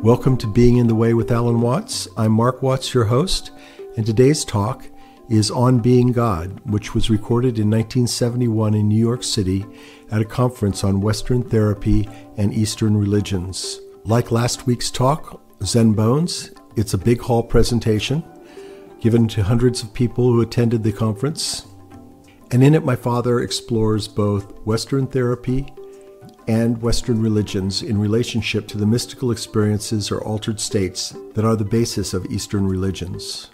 Welcome to Being in the Way with Alan Watts. I'm Mark Watts, your host, and today's talk is On Being God, which was recorded in 1971 in New York City at a conference on Western therapy and Eastern religions. Like last week's talk, Zen Bones, it's a big hall presentation given to hundreds of people who attended the conference. And in it, my father explores both Western therapy and Western religions in relationship to the mystical experiences or altered states that are the basis of Eastern religions.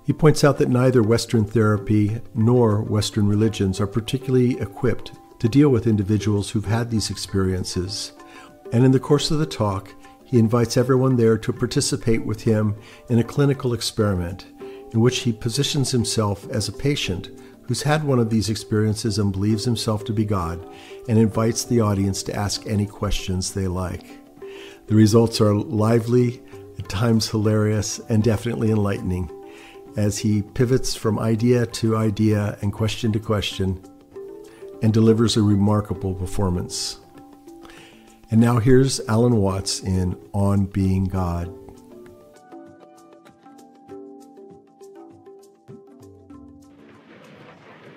He points out that neither Western therapy nor Western religions are particularly equipped to deal with individuals who've had these experiences. And in the course of the talk, he invites everyone there to participate with him in a clinical experiment in which he positions himself as a patient who's had one of these experiences and believes himself to be God, and invites the audience to ask any questions they like. The results are lively, at times hilarious, and definitely enlightening, as he pivots from idea to idea and question to question, and delivers a remarkable performance. And now here's Alan Watts in On Being God.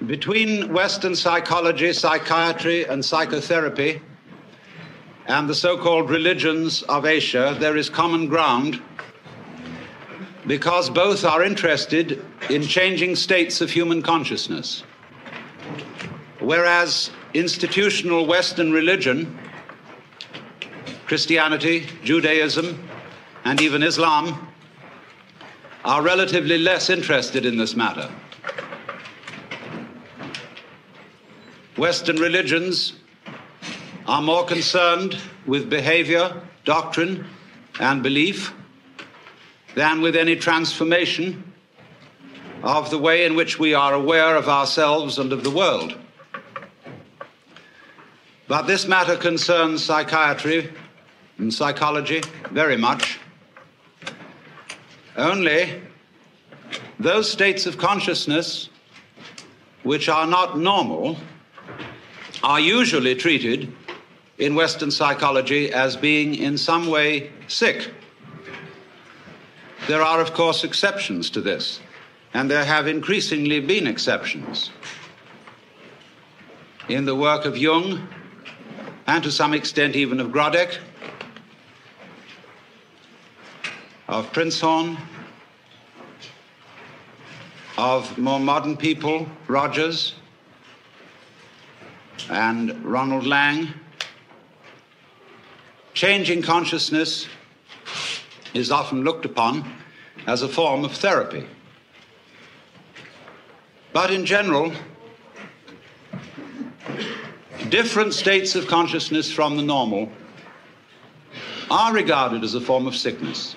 Between Western psychology, psychiatry, and psychotherapy and the so-called religions of Asia, there is common ground because both are interested in changing states of human consciousness. Whereas institutional Western religion, Christianity, Judaism, and even Islam are relatively less interested in this matter. Western religions are more concerned with behavior, doctrine, and belief than with any transformation of the way in which we are aware of ourselves and of the world. But this matter concerns psychiatry and psychology very much. Only those states of consciousness which are not normal are usually treated in Western psychology as being in some way sick. There are, of course, exceptions to this, and there have increasingly been exceptions. In the work of Jung, and to some extent even of Grodek, of Prinzhorn, of more modern people, Rogers, and Ronald Lang. Changing consciousness is often looked upon as a form of therapy. But in general, different states of consciousness from the normal are regarded as a form of sickness.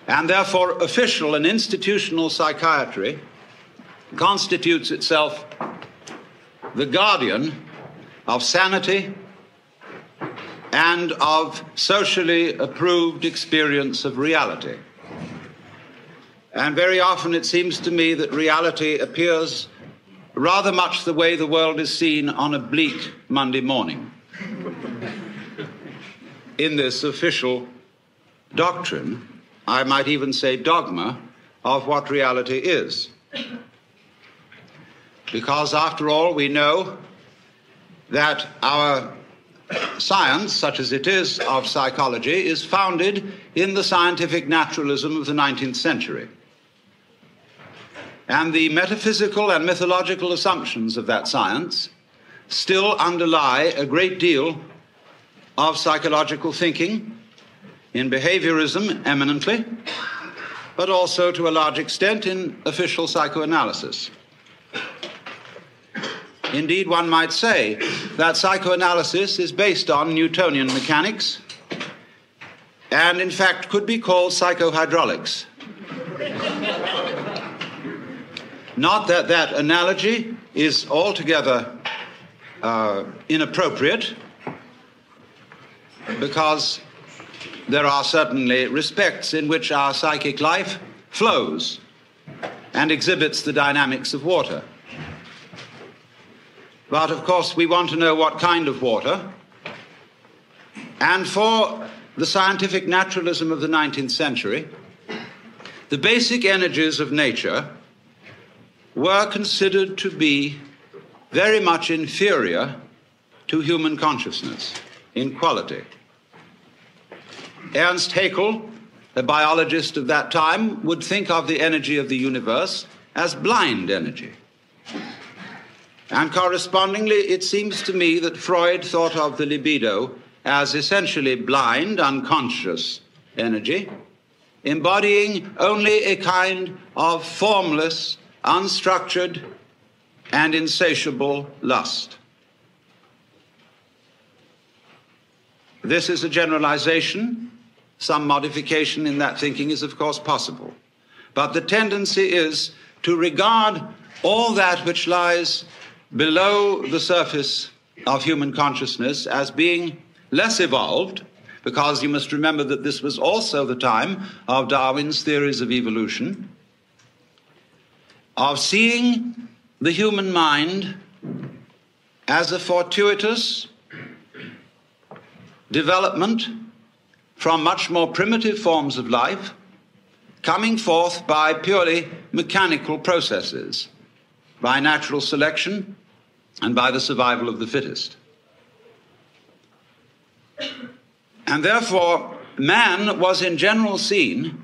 And therefore, official and institutional psychiatry constitutes itself the guardian of sanity and of socially approved experience of reality. And very often it seems to me that reality appears rather much the way the world is seen on a bleak Monday morning. In this official doctrine, I might even say dogma, of what reality is. Because, after all, we know that our science, such as it is of psychology, is founded in the scientific naturalism of the 19th century. And the metaphysical and mythological assumptions of that science still underlie a great deal of psychological thinking, in behaviorism eminently, but also to a large extent in official psychoanalysis. Indeed, one might say that psychoanalysis is based on Newtonian mechanics and, in fact, could be called psychohydraulics. Not that that analogy is altogether inappropriate, because there are certainly respects in which our psychic life flows and exhibits the dynamics of water. But, of course, we want to know what kind of water. And for the scientific naturalism of the 19th century, the basic energies of nature were considered to be very much inferior to human consciousness in quality. Ernst Haeckel, a biologist of that time, would think of the energy of the universe as blind energy. And correspondingly, it seems to me that Freud thought of the libido as essentially blind, unconscious energy, embodying only a kind of formless, unstructured, and insatiable lust. This is a generalization. Some modification in that thinking is, of course, possible. But the tendency is to regard all that which lies below the surface of human consciousness as being less evolved, because you must remember that this was also the time of Darwin's theories of evolution, of seeing the human mind as a fortuitous development from much more primitive forms of life, coming forth by purely mechanical processes, by natural selection and by the survival of the fittest. And therefore, man was in general seen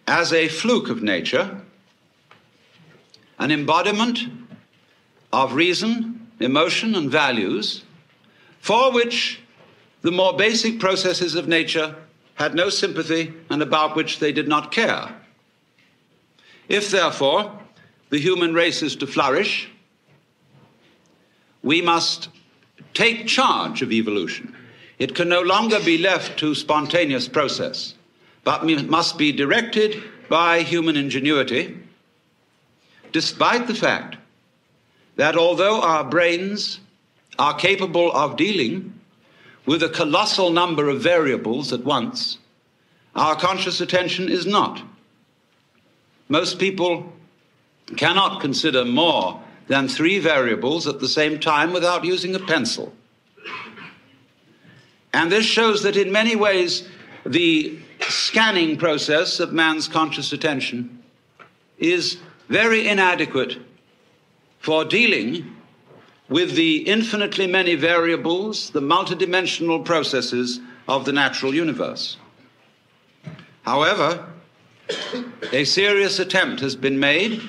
as a fluke of nature, an embodiment of reason, emotion, and values, for which the more basic processes of nature had no sympathy and about which they did not care. If, therefore, the human race is to flourish, we must take charge of evolution. It can no longer be left to spontaneous process, but must be directed by human ingenuity, despite the fact that although our brains are capable of dealing with a colossal number of variables at once, our conscious attention is not. Most people cannot consider more than 3 variables at the same time without using a pencil. And this shows that in many ways the scanning process of man's conscious attention is very inadequate for dealing with the infinitely many variables, the multidimensional processes of the natural universe. However, a serious attempt has been made,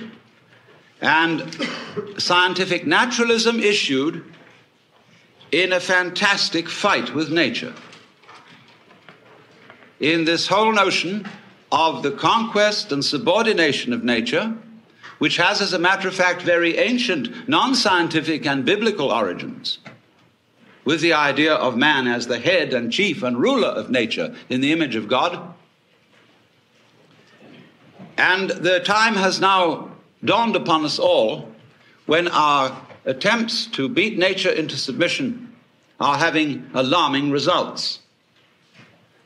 and scientific naturalism issued in a fantastic fight with nature, in this whole notion of the conquest and subordination of nature, which has, as a matter of fact, very ancient, non-scientific and biblical origins, with the idea of man as the head and chief and ruler of nature in the image of God. And the time has now dawned upon us all when our attempts to beat nature into submission are having alarming results,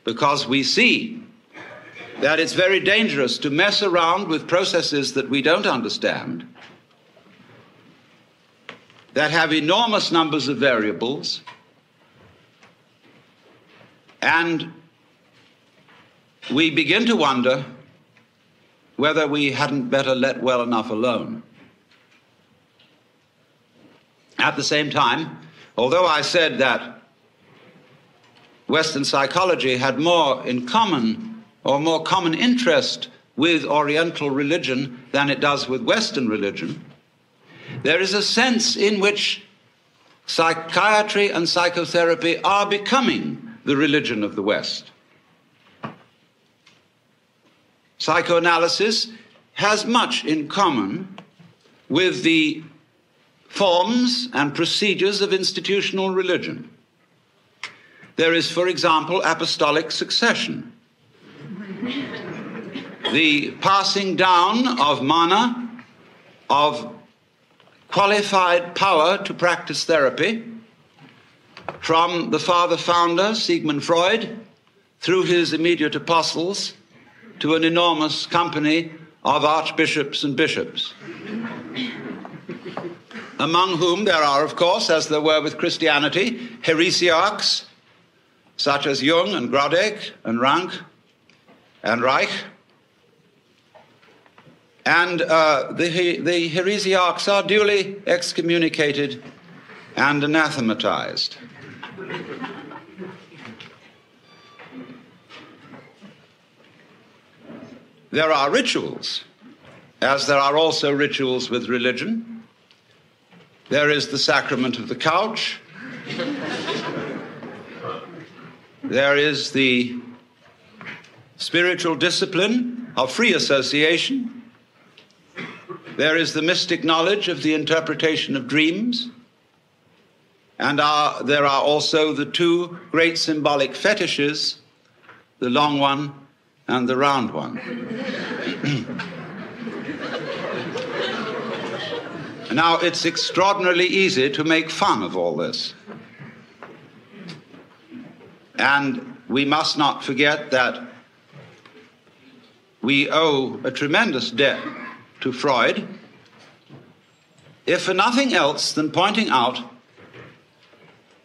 because we see that it's very dangerous to mess around with processes that we don't understand, that have enormous numbers of variables, and we begin to wonder whether we hadn't better let well enough alone. At the same time, although I said that Western psychology had more in common or more common interest with Oriental religion than it does with Western religion, there is a sense in which psychiatry and psychotherapy are becoming the religion of the West. Psychoanalysis has much in common with the forms and procedures of institutional religion. There is, for example, apostolic succession, the passing down of mana, of qualified power to practice therapy, from the father-founder, Sigmund Freud, through his immediate apostles, to an enormous company of archbishops and bishops, among whom there are, of course, as there were with Christianity, heresiarchs such as Jung and Grodek and Rank and Reich. And the heresiarchs are duly excommunicated and anathematized. There are rituals, as there are also rituals with religion. There is the sacrament of the couch. There is the spiritual discipline of free association. There is the mystic knowledge of the interpretation of dreams. And there are also the two great symbolic fetishes, the long one and the round one. Now, it's extraordinarily easy to make fun of all this. And we must not forget that we owe a tremendous debt to Freud, if for nothing else than pointing out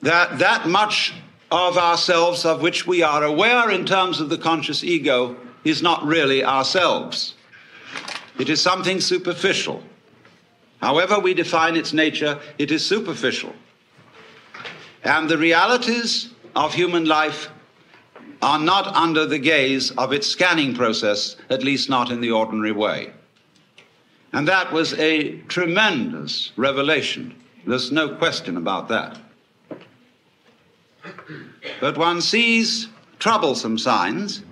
that much of ourselves of which we are aware in terms of the conscious ego is not really ourselves. It is something superficial. However we define its nature, it is superficial. And the realities of human life are not under the gaze of its scanning process, at least not in the ordinary way. And that was a tremendous revelation. There's no question about that. But one sees troublesome signs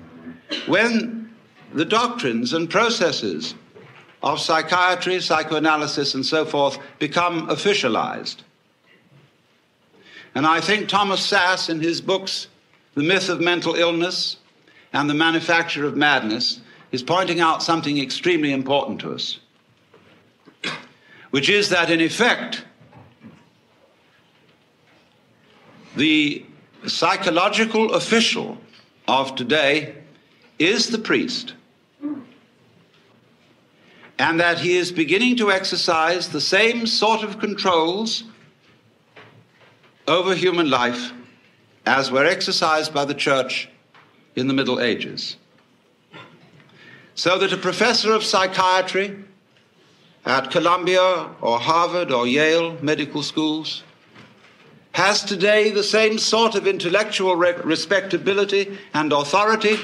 when the doctrines and processes of psychiatry, psychoanalysis, and so forth become officialized. And I think Thomas Sass, in his books, The Myth of Mental Illness and The Manufacture of Madness, is pointing out something extremely important to us, which is that, in effect, the psychological official of today is the priest, and that he is beginning to exercise the same sort of controls over human life as were exercised by the church in the Middle Ages. So that a professor of psychiatry at Columbia or Harvard or Yale medical schools has today the same sort of intellectual respectability and authority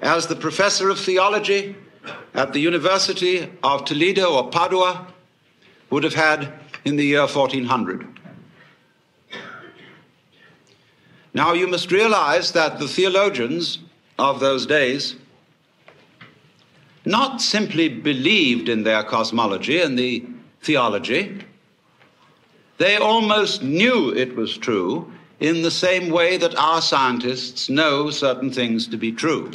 as the professor of theology at the University of Toledo or Padua would have had in the year 1400. Now, you must realize that the theologians of those days not simply believed in their cosmology and the theology, they almost knew it was true in the same way that our scientists know certain things to be true,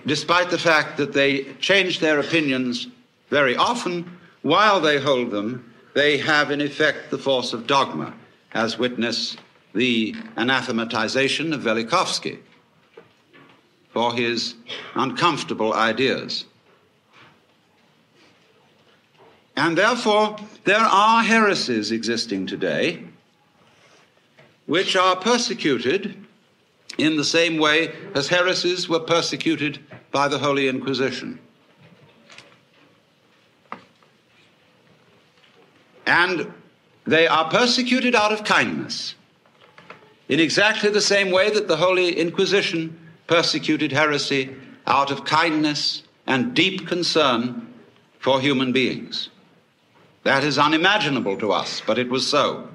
despite the fact that they change their opinions very often. While they hold them, they have in effect the force of dogma, as witness the anathematization of Velikovsky for his uncomfortable ideas. And therefore, there are heresies existing today which are persecuted in the same way as heresies were persecuted by the Holy Inquisition. And they are persecuted out of kindness, in exactly the same way that the Holy Inquisition persecuted heresy out of kindness and deep concern for human beings. That is unimaginable to us, but it was so.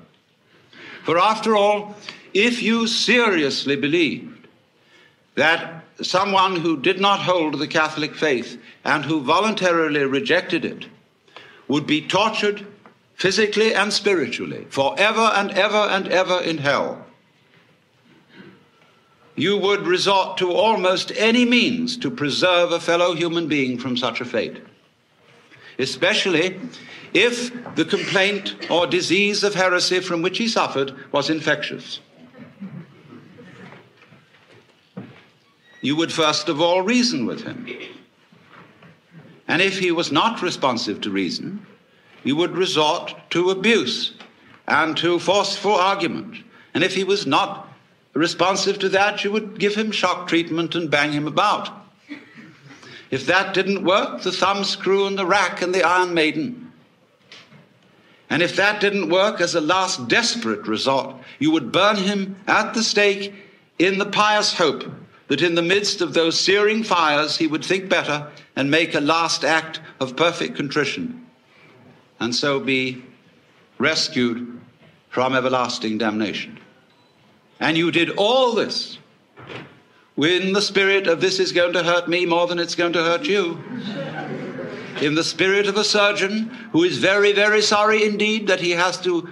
For after all, if you seriously believed that someone who did not hold the Catholic faith and who voluntarily rejected it would be tortured physically and spiritually forever and ever and ever in hell, you would resort to almost any means to preserve a fellow human being from such a fate, especially if the complaint or disease of heresy from which he suffered was infectious. You would first of all reason with him. And if he was not responsive to reason, you would resort to abuse and to forceful argument And if he was not responsive to that, you would give him shock treatment and bang him about. If that didn't work, the thumbscrew and the rack and the Iron Maiden. And if that didn't work, as a last desperate resort, you would burn him at the stake in the pious hope that in the midst of those searing fires he would think better and make a last act of perfect contrition, and so be rescued from everlasting damnation. And you did all this in the spirit of this is going to hurt me more than it's going to hurt you. In the spirit of a surgeon who is very, very sorry indeed that he has to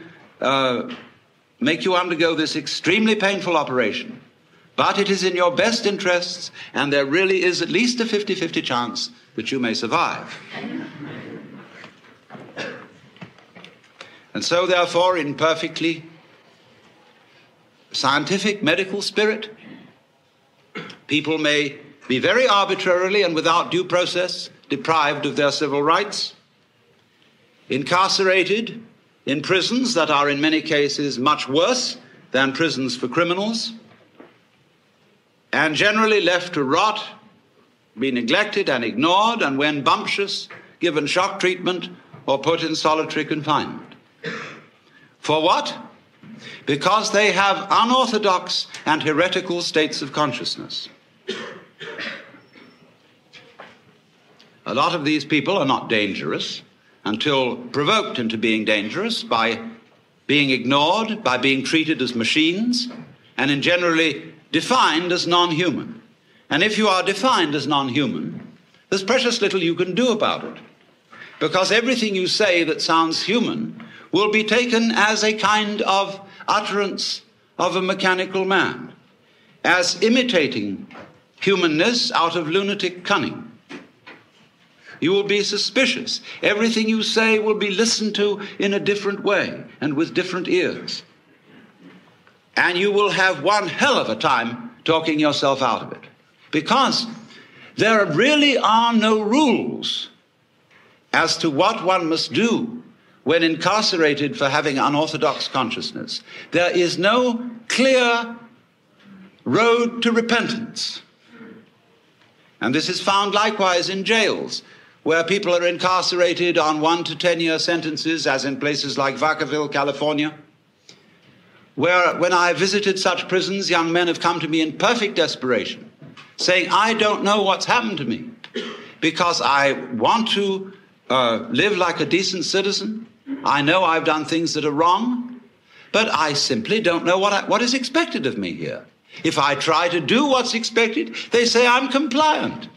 make you undergo this extremely painful operation. But it is in your best interests, and there really is at least a 50-50 chance that you may survive. And so, therefore, in perfectly scientific medical spirit, people may be very arbitrarily and without due process deprived of their civil rights, incarcerated in prisons that are in many cases much worse than prisons for criminals, and generally left to rot, be neglected and ignored, and when bumptious, given shock treatment or put in solitary confinement. For what? Because they have unorthodox and heretical states of consciousness. A lot of these people are not dangerous until provoked into being dangerous by being ignored, by being treated as machines, and in generally defined as non-human. And if you are defined as non-human, there's precious little you can do about it, because everything you say that sounds human will be taken as a kind of utterance of a mechanical man, as imitating humanness out of lunatic cunning. You will be suspicious. Everything you say will be listened to in a different way and with different ears. And you will have one hell of a time talking yourself out of it, because there really are no rules as to what one must do when incarcerated for having unorthodox consciousness. There is no clear road to repentance. And this is found likewise in jails, where people are incarcerated on 1 to 10 year sentences, as in places like Vacaville, California, where when I visited such prisons, young men have come to me in perfect desperation, saying, I don't know what's happened to me, because I want to live like a decent citizen. I know I've done things that are wrong, but I simply don't know what is expected of me here. If I try to do what's expected, they say I'm compliant.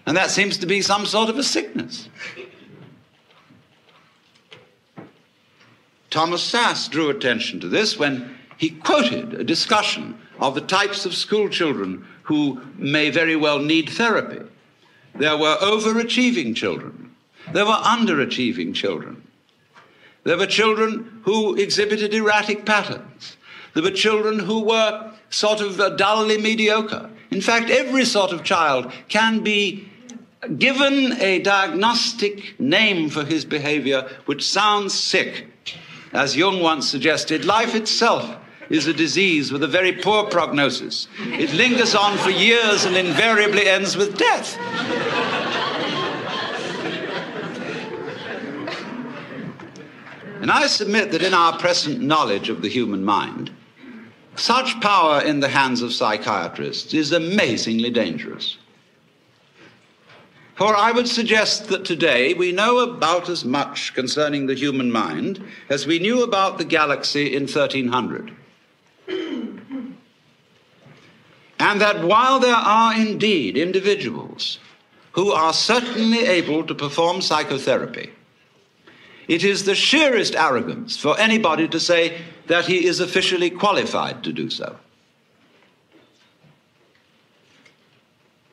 And that seems to be some sort of a sickness. Thomas Sass drew attention to this when he quoted a discussion of the types of school children who may very well need therapy. There were overachieving children. There were underachieving children. There were children who exhibited erratic patterns. There were children who were sort of dully mediocre. In fact, every sort of child can be given a diagnostic name for his behavior which sounds sick. As Jung once suggested, life itself is a disease with a very poor prognosis. It lingers on for years and invariably ends with death. And I submit that in our present knowledge of the human mind, such power in the hands of psychiatrists is amazingly dangerous. For I would suggest that today we know about as much concerning the human mind as we knew about the galaxy in 1300. And that while there are indeed individuals who are certainly able to perform psychotherapy, it is the sheerest arrogance for anybody to say that he is officially qualified to do so.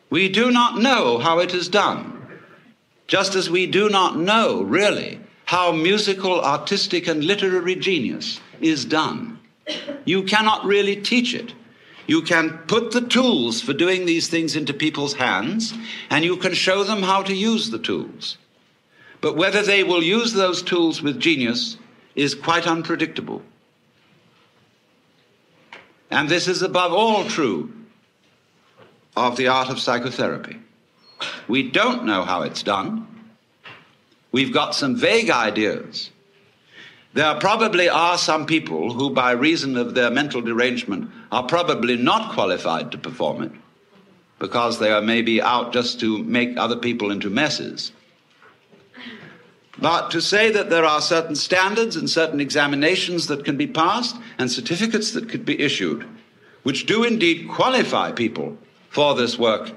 We do not know how it is done, just as we do not know, really, how musical, artistic, and literary genius is done. You cannot really teach it. You can put the tools for doing these things into people's hands, and you can show them how to use the tools. But whether they will use those tools with genius is quite unpredictable. And this is above all true of the art of psychotherapy. We don't know how it's done. We've got some vague ideas. There probably are some people who, by reason of their mental derangement, are probably not qualified to perform it because they are maybe out just to make other people into messes. But to say that there are certain standards and certain examinations that can be passed and certificates that could be issued, which do indeed qualify people for this work,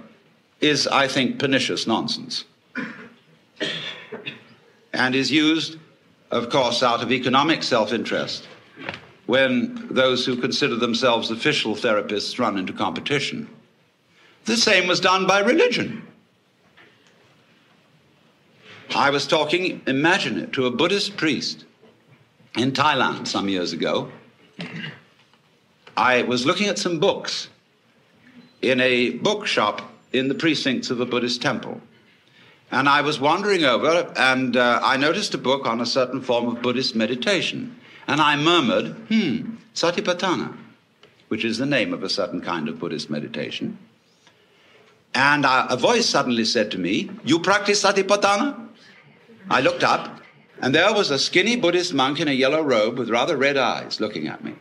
is, I think, pernicious nonsense. And is used, of course, out of economic self-interest when those who consider themselves official therapists run into competition. The same was done by religion. I was talking, imagine it, to a Buddhist priest in Thailand some years ago. I was looking at some books in a bookshop in the precincts of a Buddhist temple. And I was wandering over, and I noticed a book on a certain form of Buddhist meditation. And I murmured, Satipatthana, which is the name of a certain kind of Buddhist meditation. And a voice suddenly said to me, "You practice Satipatthana?" I looked up, and there was a skinny Buddhist monk in a yellow robe with rather red eyes looking at me.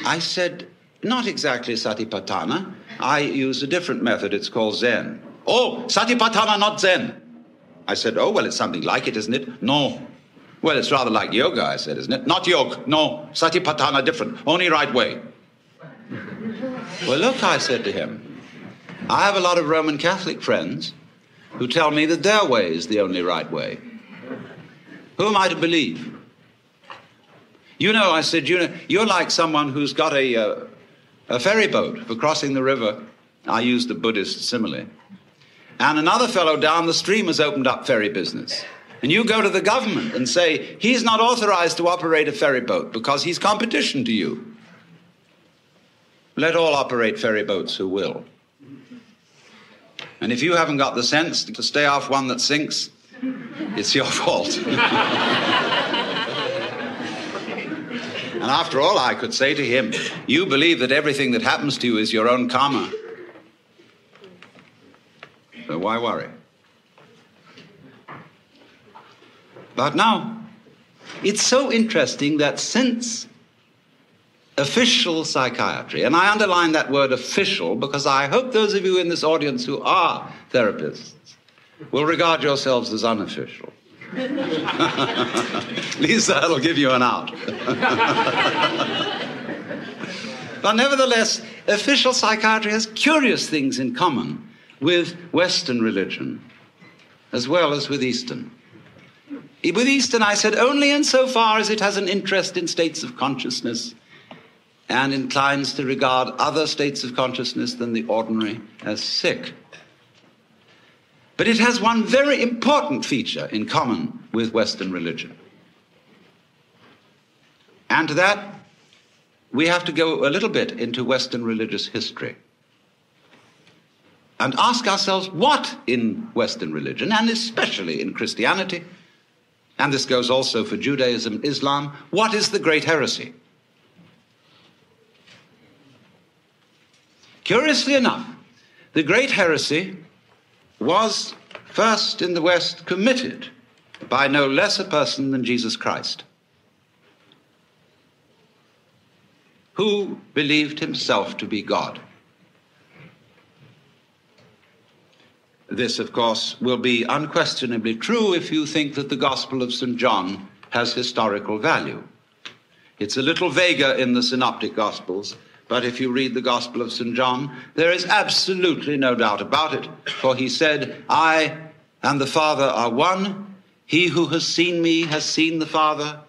I said, "Not exactly Satipatthana. I use a different method. It's called Zen." "Oh, Satipatthana, not Zen." I said, "Oh, well, it's something like it, isn't it?" "No." "Well, it's rather like yoga," I said, "isn't it?" "Not yoga. No, Satipatthana different. Only right way." "Well, look," I said to him, "I have a lot of Roman Catholic friends who tell me that their way is the only right way. Who am I to believe?" "You know," I said, "you're like someone who's got a ferry boat for crossing the river." I used the Buddhist simile. "And another fellow down the stream has opened up ferry business. And you go to the government and say, he's not authorized to operate a ferry boat because he's competition to you. Let all operate ferry boats who will. And if you haven't got the sense to stay off one that sinks, it's your fault." And after all, I could say to him, "You believe that everything that happens to you is your own karma. So why worry?" But now, it's so interesting that since official psychiatry, and I underline that word official because I hope those of you in this audience who are therapists will regard yourselves as unofficial. Lisa, that'll give you an out. But nevertheless, official psychiatry has curious things in common with Western religion, as well as with Eastern. With Eastern, I said, only insofar as it has an interest in states of consciousness and inclines to regard other states of consciousness than the ordinary as sick. But it has one very important feature in common with Western religion. And to that, we have to go a little bit into Western religious history and ask ourselves what in Western religion, and especially in Christianity, and this goes also for Judaism and Islam, what is the great heresy? Curiously enough, the great heresy was first in the West committed by no less a person than Jesus Christ, who believed himself to be God. This, of course, will be unquestionably true if you think that the Gospel of St. John has historical value. It's a little vaguer in the Synoptic Gospels, but if you read the Gospel of St. John, there is absolutely no doubt about it, for he said, "I and the Father are one. He who has seen me has seen the Father.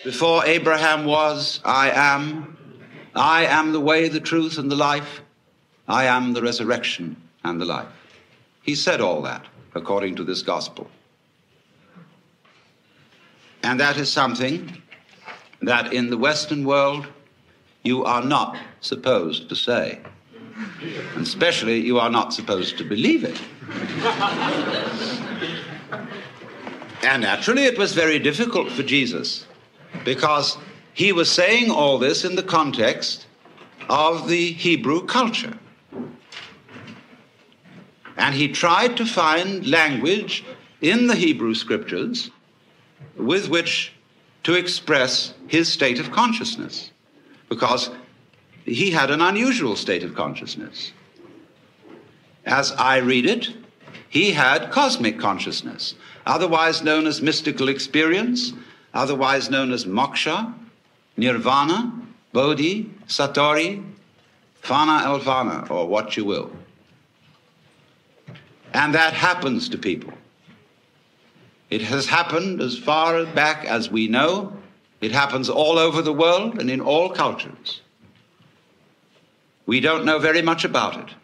Before Abraham was, I am. I am the way, the truth, and the life. I am the resurrection and the life." He said all that according to this gospel. And that is something that in the Western world you are not supposed to say. And especially you are not supposed to believe it. And naturally it was very difficult for Jesus because he was saying all this in the context of the Hebrew culture. And he tried to find language in the Hebrew scriptures with which to express his state of consciousness, because he had an unusual state of consciousness. As I read it, he had cosmic consciousness, otherwise known as mystical experience, otherwise known as moksha, nirvana, bodhi, satori, fana elvana, or what you will. And that happens to people. It has happened as far back as we know. It happens all over the world and in all cultures. We don't know very much about it.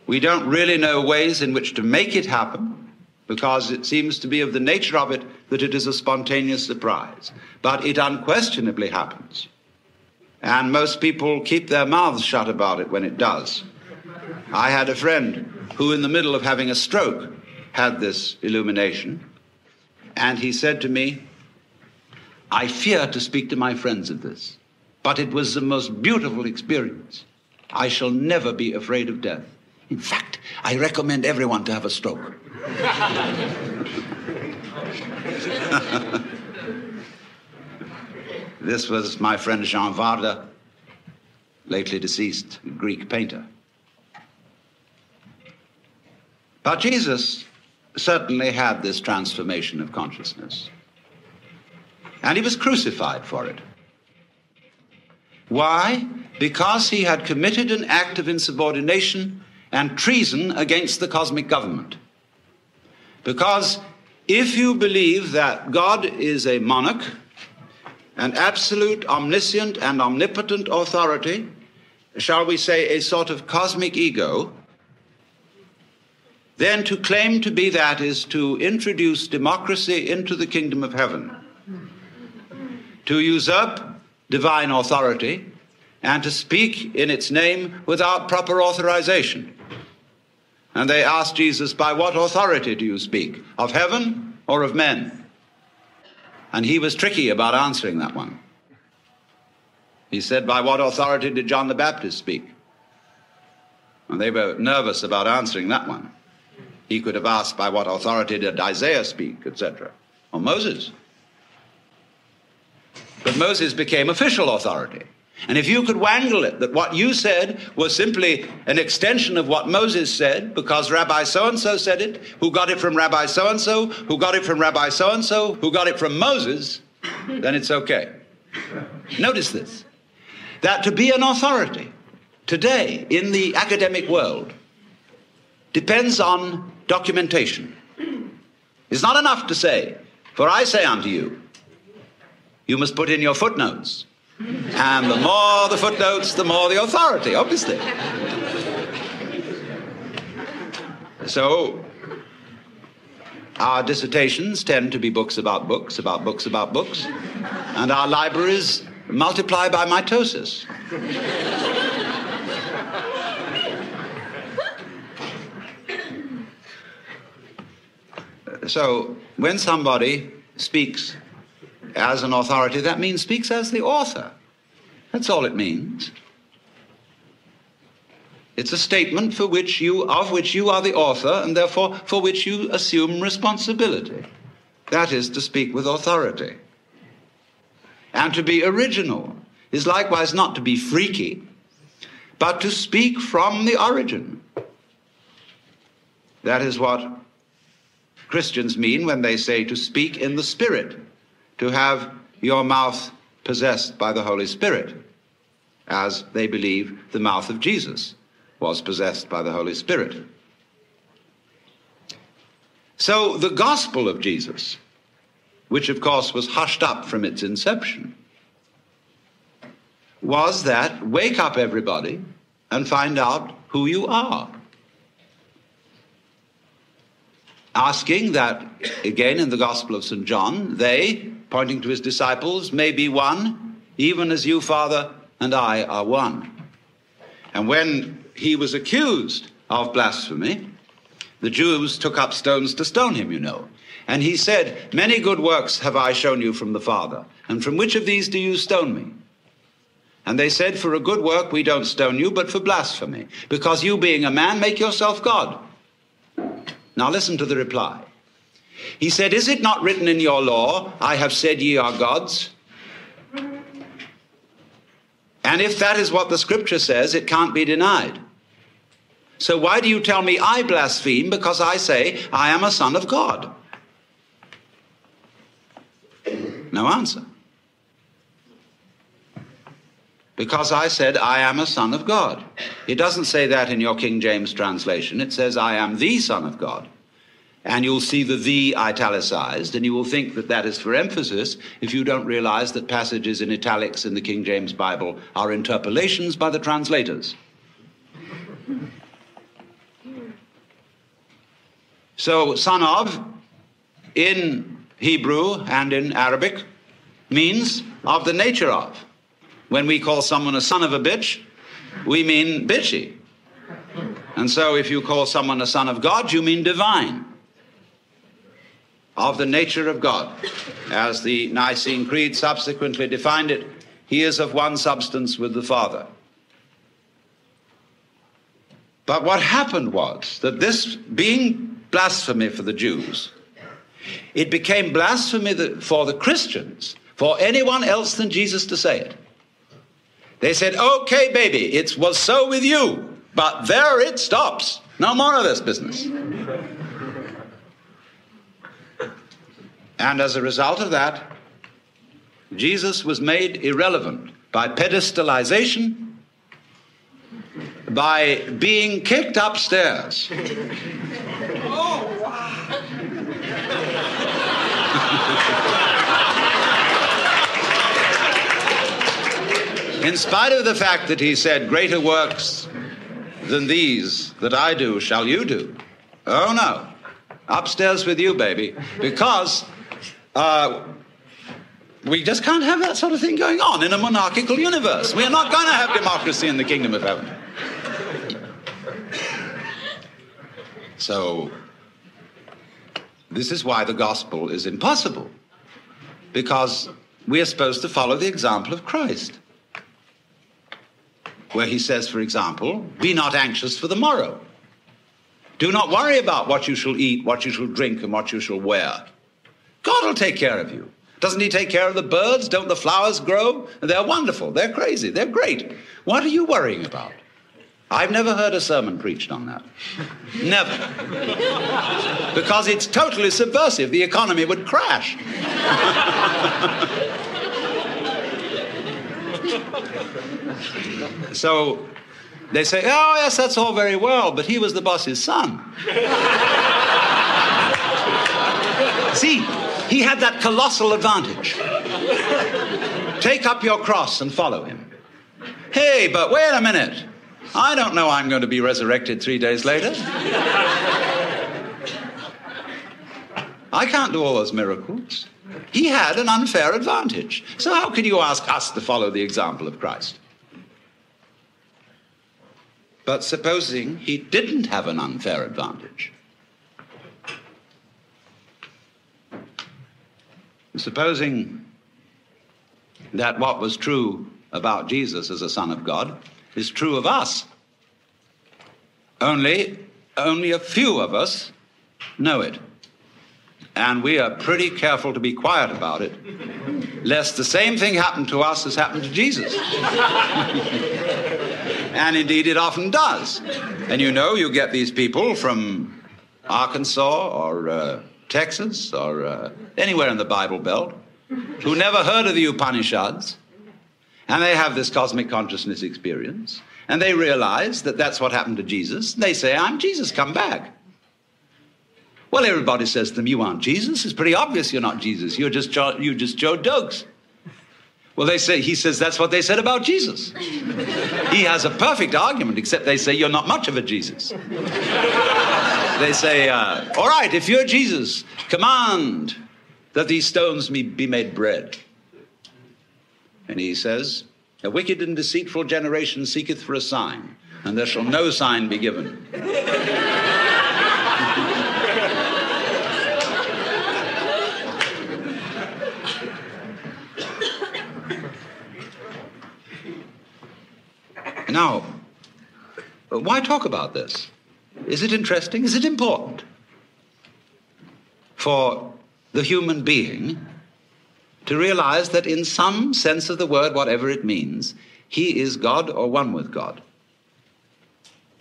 We don't really know ways in which to make it happen, because it seems to be of the nature of it that it is a spontaneous surprise. But it unquestionably happens. And most people keep their mouths shut about it when it does. I had a friend who, in the middle of having a stroke, had this illumination. And he said to me, "I fear to speak to my friends of this, but it was the most beautiful experience. I shall never be afraid of death. In fact, I recommend everyone to have a stroke." This was my friend Jean Varda, lately deceased, Greek painter. But Jesus certainly had this transformation of consciousness. And he was crucified for it. Why? Because he had committed an act of insubordination and treason against the cosmic government. Because if you believe that God is a monarch, an absolute, omniscient, and omnipotent authority, shall we say a sort of cosmic ego, then to claim to be that is to introduce democracy into the kingdom of heaven, to usurp divine authority, and to speak in its name without proper authorization. And they asked Jesus, "By what authority do you speak? Of heaven or of men?" And he was tricky about answering that one. He said, "By what authority did John the Baptist speak?" And they were nervous about answering that one. He could have asked, "By what authority did Isaiah speak?" etc. Or Moses. But Moses became official authority. And if you could wangle it that what you said was simply an extension of what Moses said, because Rabbi so-and-so said it, who got it from Rabbi so-and-so, who got it from Rabbi so-and-so, who got it from Moses, then it's okay. Notice this, that to be an authority today in the academic world depends on documentation. It's not enough to say, "For I say unto you," you must put in your footnotes. And the more the footnotes, the more the authority, obviously. So our dissertations tend to be books about books, about books about books, and our libraries multiply by mitosis. So when somebody speaks as an authority, that means speaks as the author. That's all it means. It's a statement of which you are the author, and therefore for which you assume responsibility. That is to speak with authority. And to be original is likewise not to be freaky, but to speak from the origin. That is what Christians mean when they say to speak in the Spirit, to have your mouth possessed by the Holy Spirit, as they believe the mouth of Jesus was possessed by the Holy Spirit. So the gospel of Jesus, which of course was hushed up from its inception, was that wake up everybody and find out who you are. Asking that, again in the Gospel of St. John, they, pointing to his disciples, may be one, even as you, Father, and I are one. And when he was accused of blasphemy, The Jews took up stones to stone him, you know. And he said, "Many good works have I shown you from the Father, and from which of these do you stone me?" And they said, "For a good work we don't stone you, but for blasphemy, because you, being a man, make yourself God." Now listen to the reply. He said, "Is it not written in your law, I have said ye are gods? And if that is what the scripture says, it can't be denied. So why do you tell me I blaspheme because I say I am a son of God?" No answer. Because I said I am a son of God. It doesn't say that in your King James translation. It says I am the Son of God. And you'll see the italicized, and you will think that that is for emphasis if you don't realize that passages in italics in the King James Bible are interpolations by the translators. So, son of, in Hebrew and in Arabic, means of the nature of. When we call someone a son of a bitch, we mean bitchy. And so if you call someone a son of God, you mean divine. Of the nature of God. As the Nicene Creed subsequently defined it, he is of one substance with the Father. But what happened was that this being blasphemy for the Jews, it became blasphemy for the Christians, for anyone else than Jesus to say it. They said, "Okay, baby, it was so with you, but there it stops. No more of this business." And as a result of that, Jesus was made irrelevant by pedestalization, by being kicked upstairs. Oh, wow. In spite of the fact that he said, "Greater works than these that I do shall you do." Oh, no. Upstairs with you, baby. Because we just can't have that sort of thing going on in a monarchical universe. We are not going to have democracy in the kingdom of heaven. So, this is why the gospel is impossible. Because we are supposed to follow the example of Christ. Where he says, for example, "Be not anxious for the morrow. Do not worry about what you shall eat, what you shall drink, and what you shall wear. God will take care of you. Doesn't he take care of the birds? Don't the flowers grow? They're wonderful. They're crazy. They're great. What are you worrying about?" I've never heard a sermon preached on that. Never. Because it's totally subversive. The economy would crash. So they say, "Oh, yes, that's all very well, but he was the boss's son." See, he had that colossal advantage. Take up your cross and follow him. Hey, but wait a minute. I don't know I'm going to be resurrected 3 days later. I can't do all those miracles. He had an unfair advantage. So how can you ask us to follow the example of Christ? But supposing he didn't have an unfair advantage. Supposing that what was true about Jesus as a son of God is true of us. Only a few of us know it. And we are pretty careful to be quiet about it, lest the same thing happen to us as happened to Jesus. And indeed it often does. And you know, you get these people from Arkansas or Texas or anywhere in the Bible Belt who never heard of the Upanishads, and they have this cosmic consciousness experience, and they realize that that's what happened to Jesus. They say, "I'm Jesus, come back." Well, everybody says to them, "You aren't Jesus. It's pretty obvious you're not Jesus. You're just Joe Douglas." Well, he says that's what they said about Jesus. He has a perfect argument, except they say you're not much of a Jesus. They say, "All right, if you're Jesus, command that these stones be made bread." And he says, "A wicked and deceitful generation seeketh for a sign, and there shall no sign be given." Now, why talk about this? Is it interesting? Is it important for the human being to realize that in some sense of the word, whatever it means, he is God or one with God,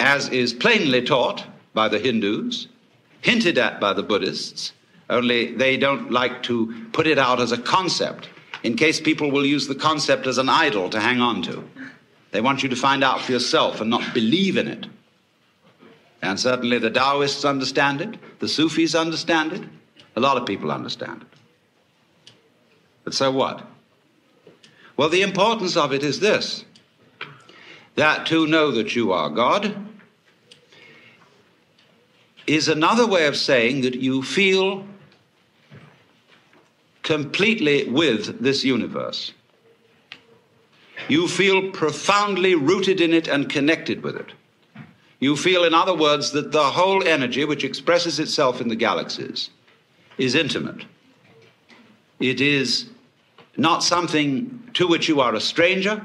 as is plainly taught by the Hindus, hinted at by the Buddhists, only they don't like to put it out as a concept in case people will use the concept as an idol to hang on to. They want you to find out for yourself and not believe in it. And certainly the Taoists understand it, the Sufis understand it, a lot of people understand it. But so what? Well, the importance of it is this, that to know that you are God is another way of saying that you feel completely with this universe. You feel profoundly rooted in it and connected with it. You feel, in other words, that the whole energy which expresses itself in the galaxies is intimate. It is not something to which you are a stranger,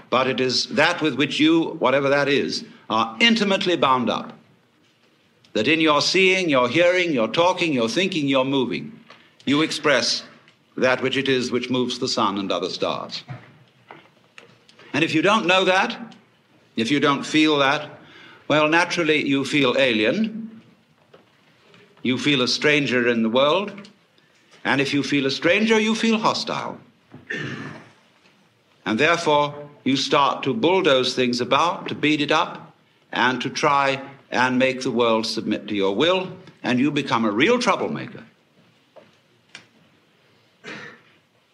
but it is that with which you, whatever that is, are intimately bound up. That in your seeing, your hearing, your talking, your thinking, your moving, you express that which it is which moves the sun and other stars. And if you don't know that, if you don't feel that, well, naturally you feel alien, you feel a stranger in the world, and if you feel a stranger, you feel hostile. And therefore, you start to bulldoze things about, to beat it up, and to try and make the world submit to your will, and you become a real troublemaker.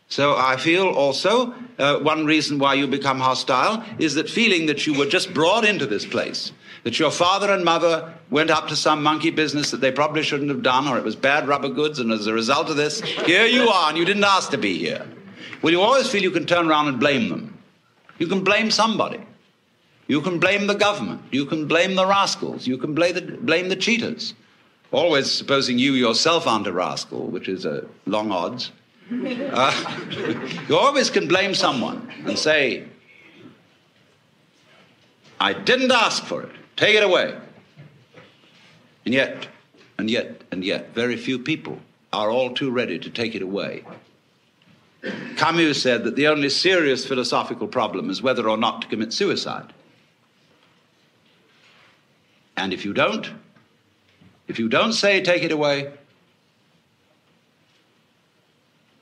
So I feel also one reason why you become hostile is that feeling that you were just brought into this place, that your father and mother went up to some monkey business that they probably shouldn't have done, or it was bad rubber goods, and as a result of this, here you are, and you didn't ask to be here. Well, you always feel you can turn around and blame them. You can blame somebody. You can blame the government. You can blame the rascals. You can blame the cheaters. Always supposing you yourself aren't a rascal, which is a long odds. You always can blame someone and say, I didn't ask for it. Take it away. And yet, very few people are all too ready to take it away. Camus said that the only serious philosophical problem is whether or not to commit suicide. And if you don't say take it away,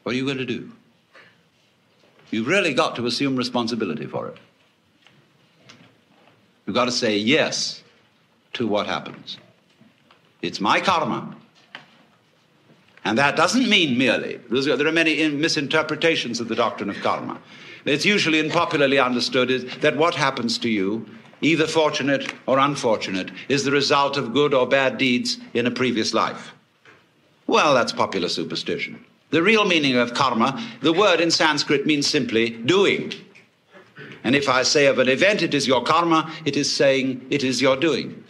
what are you going to do? You've really got to assume responsibility for it. You've got to say yes to what happens. It's my karma. And that doesn't mean merely, there are many misinterpretations of the doctrine of karma. It's usually and popularly understood is that what happens to you, either fortunate or unfortunate, is the result of good or bad deeds in a previous life. Well, that's popular superstition. The real meaning of karma, the word in Sanskrit means simply doing. And if I say of an event, it is your karma, it is saying it is your doing.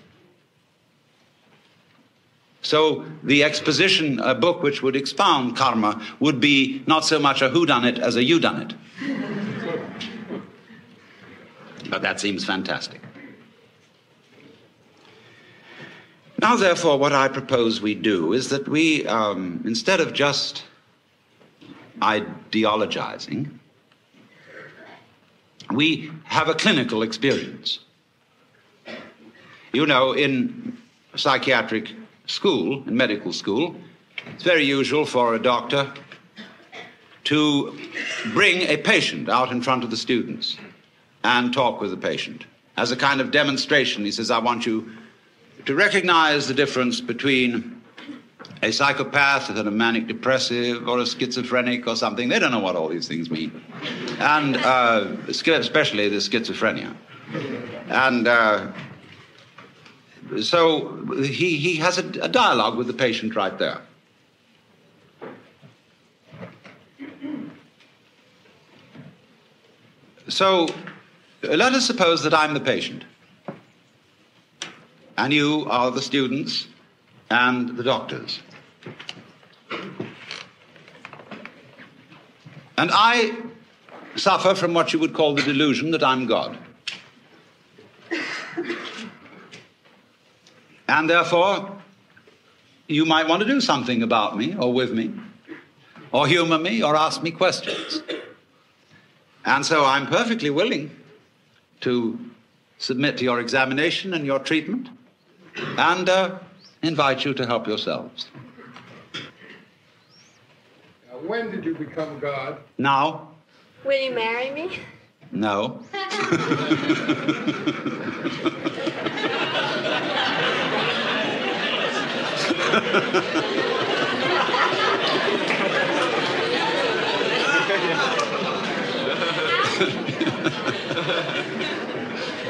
So the exposition, a book which would expound karma, would be not so much a whodunit as a youdunit. But that seems fantastic. Now, therefore, what I propose we do is that we, instead of just ideologizing, we have a clinical experience. You know, in psychiatric school, in medical school, it's very usual for a doctor to bring a patient out in front of the students and talk with the patient. As a kind of demonstration, he says, I want you to recognize the difference between a psychopath and a manic depressive or a schizophrenic or something. They don't know what all these things mean. And especially the schizophrenia. And so he has a dialogue with the patient right there. So let us suppose that I'm the patient, and you are the students and the doctors. And I suffer from what you would call the delusion that I'm God. And therefore, you might want to do something about me or with me, or humor me or ask me questions. And so I'm perfectly willing to submit to your examination and your treatment and invite you to help yourselves. Now, when did you become God? Now? Will you marry me? No.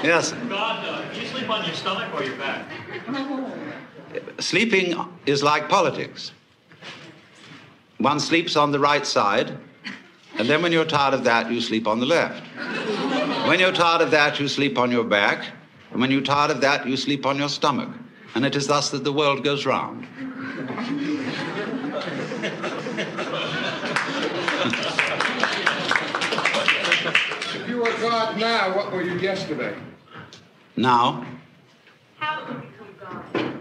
Yes. God, do you sleep on your stomach or your back? Sleeping is like politics. One sleeps on the right side, and then when you're tired of that, you sleep on the left. When you're tired of that, you sleep on your back, and when you're tired of that, you sleep on your stomach. And it is thus that the world goes round. If you were God now, what were you yesterday? Now, How do you become God?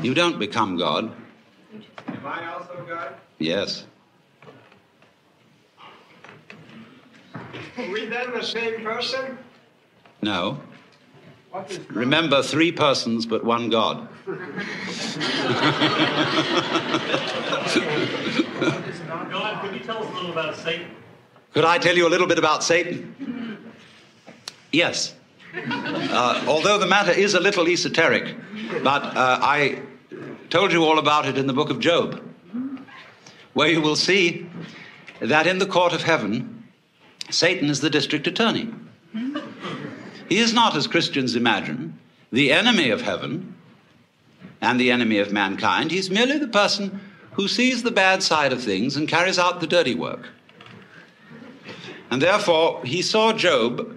you don't become God. Am I also God? Yes. Are we then the same person? No. What is God? Remember, 3 persons, but 1 God. God, could you tell us a little about Satan? Could I tell you a little bit about Satan? Yes. Although the matter is a little esoteric, but I told you all about it in the book of Job, where you will see that in the court of heaven, Satan is the district attorney. He is not, as Christians imagine, the enemy of heaven and the enemy of mankind. He's merely the person who sees the bad side of things and carries out the dirty work. And therefore, he saw Job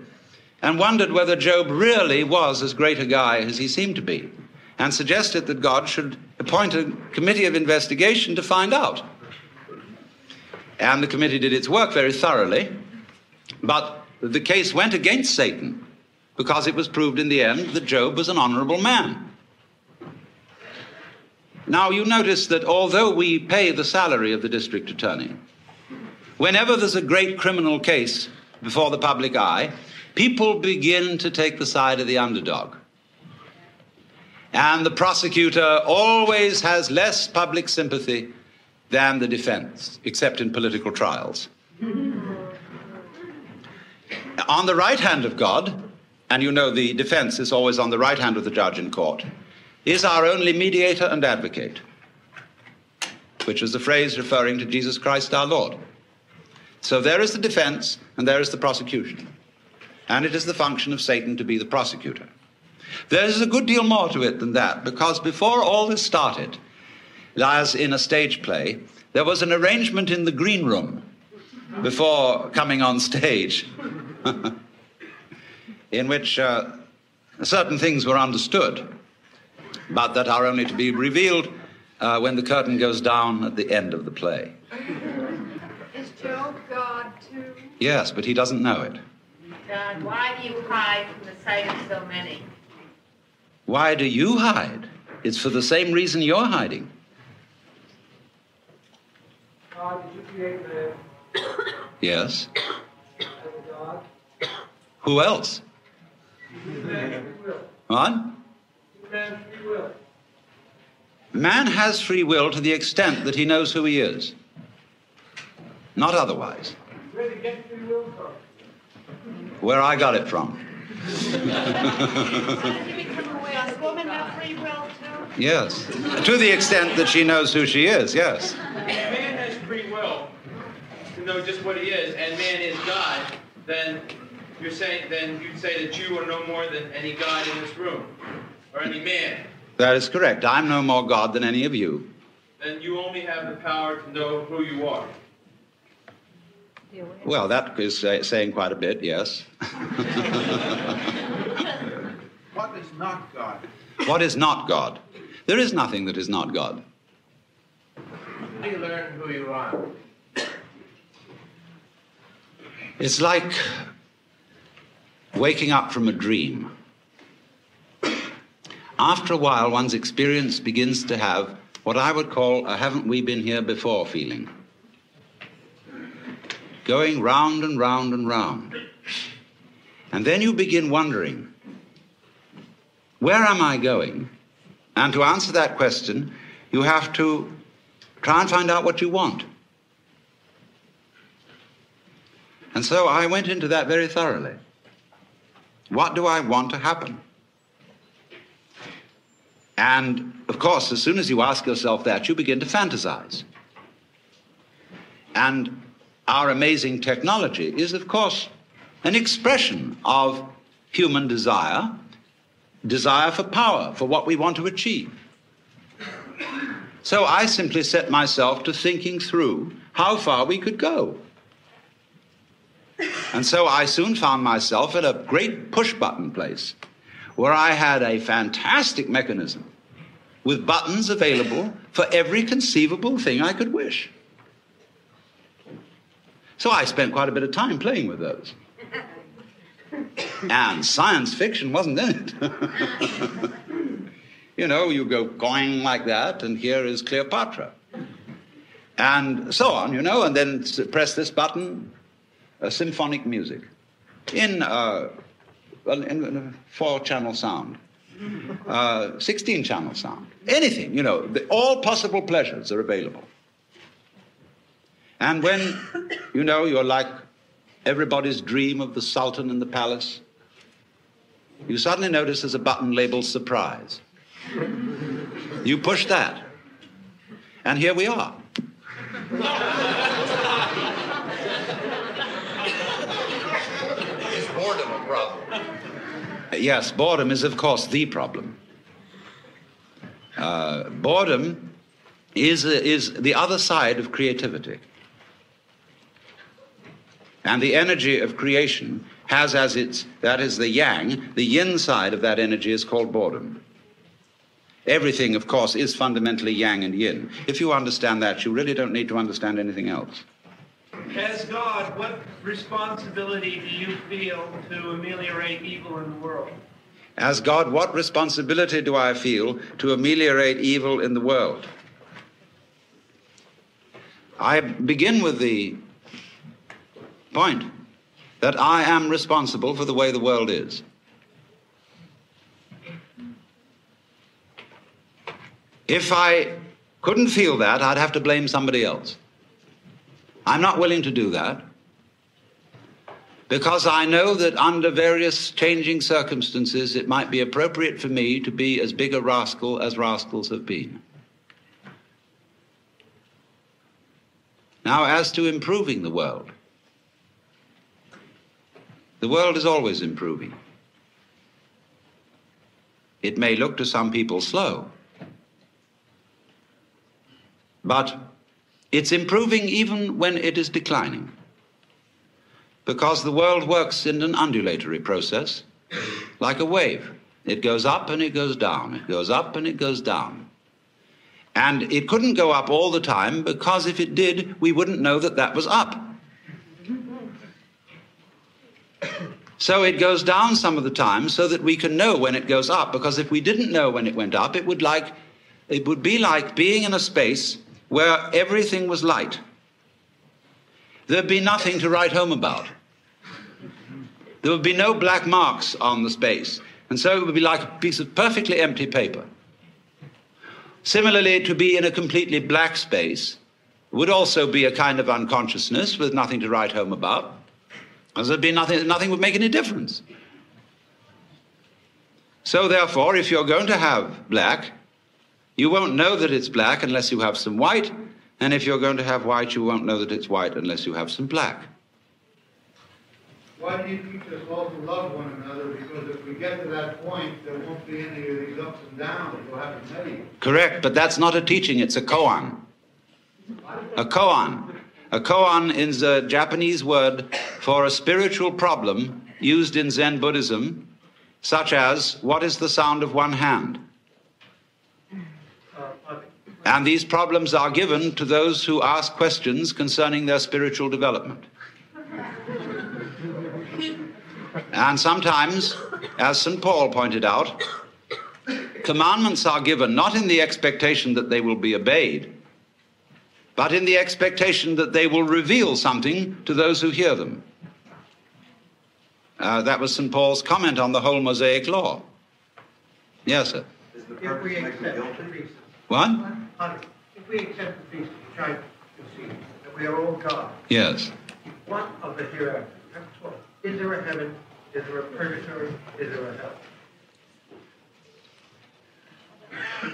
and wondered whether Job really was as great a guy as he seemed to be, and suggested that God should appoint a committee of investigation to find out. And the committee did its work very thoroughly, but the case went against Satan because it was proved in the end that Job was an honorable man. Now, you notice that although we pay the salary of the district attorney, whenever there's a great criminal case before the public eye, people begin to take the side of the underdog. And the prosecutor always has less public sympathy than the defense, except in political trials. On the right hand of God, and you know the defense is always on the right hand of the judge in court, is our only mediator and advocate, which is the phrase referring to Jesus Christ our Lord. So there is the defense and there is the prosecution. And it is the function of Satan to be the prosecutor. There's a good deal more to it than that, because before all this started, as in a stage play, there was an arrangement in the green room before coming on stage in which certain things were understood, but that are only to be revealed when the curtain goes down at the end of the play. Is Job God too? Yes, but he doesn't know it. God, why do you hide from the sight of so many? Why do you hide? It's for the same reason you're hiding. God, did you create man Yes. as a God? Who else? Give man free will. What? Give man free will. Man has free will to the extent that he knows who he is. Not otherwise. Where did you get free will from? Where I got it from. Does woman have free will too? Yes. To the extent that she knows who she is, yes. If man has free will to know just what he is, and man is God, then you'd say that you are no more than any God in this room, or any man. That is correct. I'm no more God than any of you. Then you only have the power to know who you are. Well, that is saying quite a bit, yes. What is not God? What is not God? There is nothing that is not God. How do you learn who you are? It's like waking up from a dream. after a while, one's experience begins to have what I would call a haven't we been here before feeling. Going round and round and round. And then you begin wondering, where am I going? And to answer that question, you have to try and find out what you want. And so I went into that very thoroughly. What do I want to happen? And, of course, as soon as you ask yourself that, you begin to fantasize. And our amazing technology is, of course, an expression of human desire for power, for what we want to achieve. So I simply set myself to thinking through how far we could go. And so I soon found myself at a great push-button place where I had a fantastic mechanism with buttons available for every conceivable thing I could wish. So I spent quite a bit of time playing with those. And science fiction wasn't in it. You know, you go going like that, and here is Cleopatra. And so on, you know, and then press this button, symphonic music in 4-channel sound, 16-channel sound, anything, you know, all possible pleasures are available. And when, you know, you're like everybody's dream of the Sultan in the palace, you suddenly notice there's a button labeled surprise. You push that, and here we are. Is boredom a problem? Yes, boredom is, of course, the problem. Boredom is the other side of creativity. And the energy of creation has as that is the yang, the yin side of that energy is called boredom. Everything, of course, is fundamentally yang and yin. If you understand that, you really don't need to understand anything else. As God, what responsibility do you feel to ameliorate evil in the world? As God, what responsibility do I feel to ameliorate evil in the world? I begin with the point that I am responsible for the way the world is. If I couldn't feel that, I'd have to blame somebody else. I'm not willing to do that because I know that under various changing circumstances, it might be appropriate for me to be as big a rascal as rascals have been. Now, as to improving the world is always improving. It may look to some people slow, but it's improving even when it is declining, because the world works in an undulatory process, like a wave. It goes up and it goes down. It goes up and it goes down. And it couldn't go up all the time, because if it did, we wouldn't know that that was up. So it goes down some of the time so that we can know when it goes up, because if we didn't know when it went up, it would be like being in a space where everything was light. There'd be nothing to write home about. There would be no black marks on the space. And so it would be like a piece of perfectly empty paper. Similarly, to be in a completely black space would also be a kind of unconsciousness with nothing to write home about. Because there'd be nothing would make any difference. So therefore, if you're going to have black, you won't know that it's black unless you have some white, and if you're going to have white, you won't know that it's white unless you have some black. Why do you teach us all to love one another? Because if we get to that point, there won't be any of these ups and downs. We'll have to tell you. Correct, but that's not a teaching, it's a koan. A koan. A koan is a Japanese word for a spiritual problem used in Zen Buddhism, such as, what is the sound of one hand? And these problems are given to those who ask questions concerning their spiritual development. And sometimes, as St. Paul pointed out, commandments are given not in the expectation that they will be obeyed, but in the expectation that they will reveal something to those who hear them. That was St. Paul's comment on the whole Mosaic law. Yes, sir. If we accept the feast. What? If we accept the feast, we try to see that we are all God. Yes. What of the hereafter? Is there a heaven? Is there a purgatory? Is there a hell?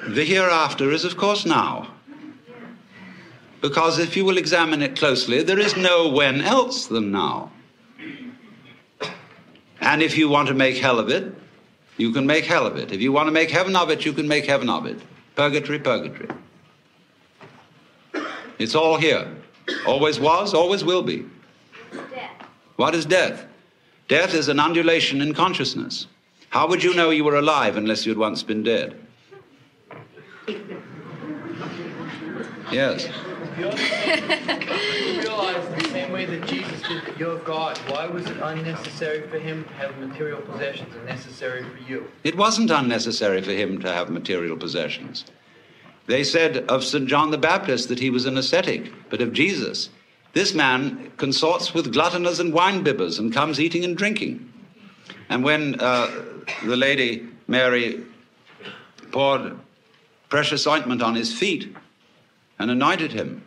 The hereafter is, of course, now. Because if you will examine it closely, there is no when else than now. And if you want to make hell of it, you can make hell of it. If you want to make heaven of it, you can make heaven of it. Purgatory, purgatory. It's all here. Always was, always will be. Death. What is death? Death is an undulation in consciousness. How would you know you were alive unless you had once been dead? Yes. If you realize in the same way that Jesus did that you're God, why was it unnecessary for him to have material possessions and necessary for you? It wasn't unnecessary for him to have material possessions. They said of St. John the Baptist that he was an ascetic, but of Jesus, this man consorts with gluttoners and wine-bibbers and comes eating and drinking. And when the lady Mary poured precious ointment on his feet and anointed him,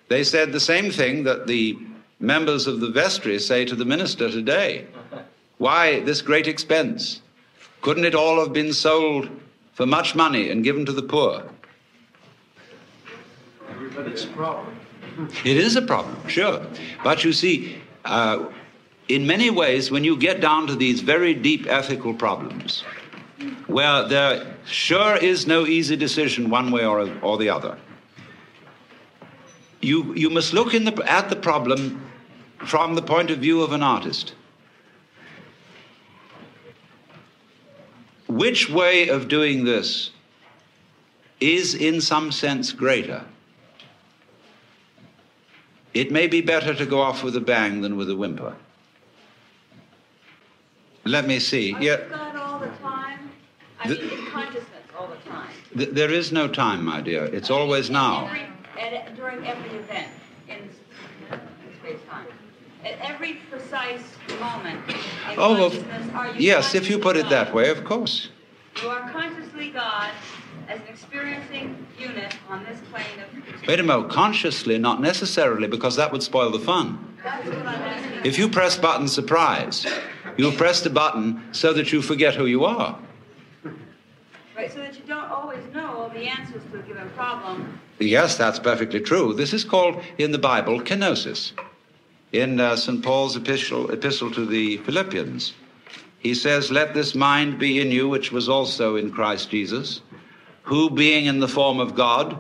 they said the same thing that the members of the vestry say to the minister today. Why this great expense? Couldn't it all have been sold for much money and given to the poor? But it's a problem. It is a problem, sure. But you see, in many ways, when you get down to these very deep ethical problems, where there sure is no easy decision one way or the other, you must look at the problem from the point of view of an artist. Which way of doing this is in some sense greater? It may be better to go off with a bang than with a whimper. Let me see. Are you God all the time? I mean, in consciousness all the time. There is no time, my dear. It's always now. During every event in space-time. At every precise moment in consciousness, are you yes, if you put it God? that way, of course. You are consciously God as an experiencing unit on this plane of... Wait a moment, consciously, not necessarily, because that would spoil the fun. That's what I'm asking. If you press button surprise, you've pressed a button so that you forget who you are. Right, so that you don't always know all the answers to a given problem. Yes, that's perfectly true. This is called, in the Bible, kenosis. In St. Paul's epistle to the Philippians, he says, "Let this mind be in you, which was also in Christ Jesus, who, being in the form of God,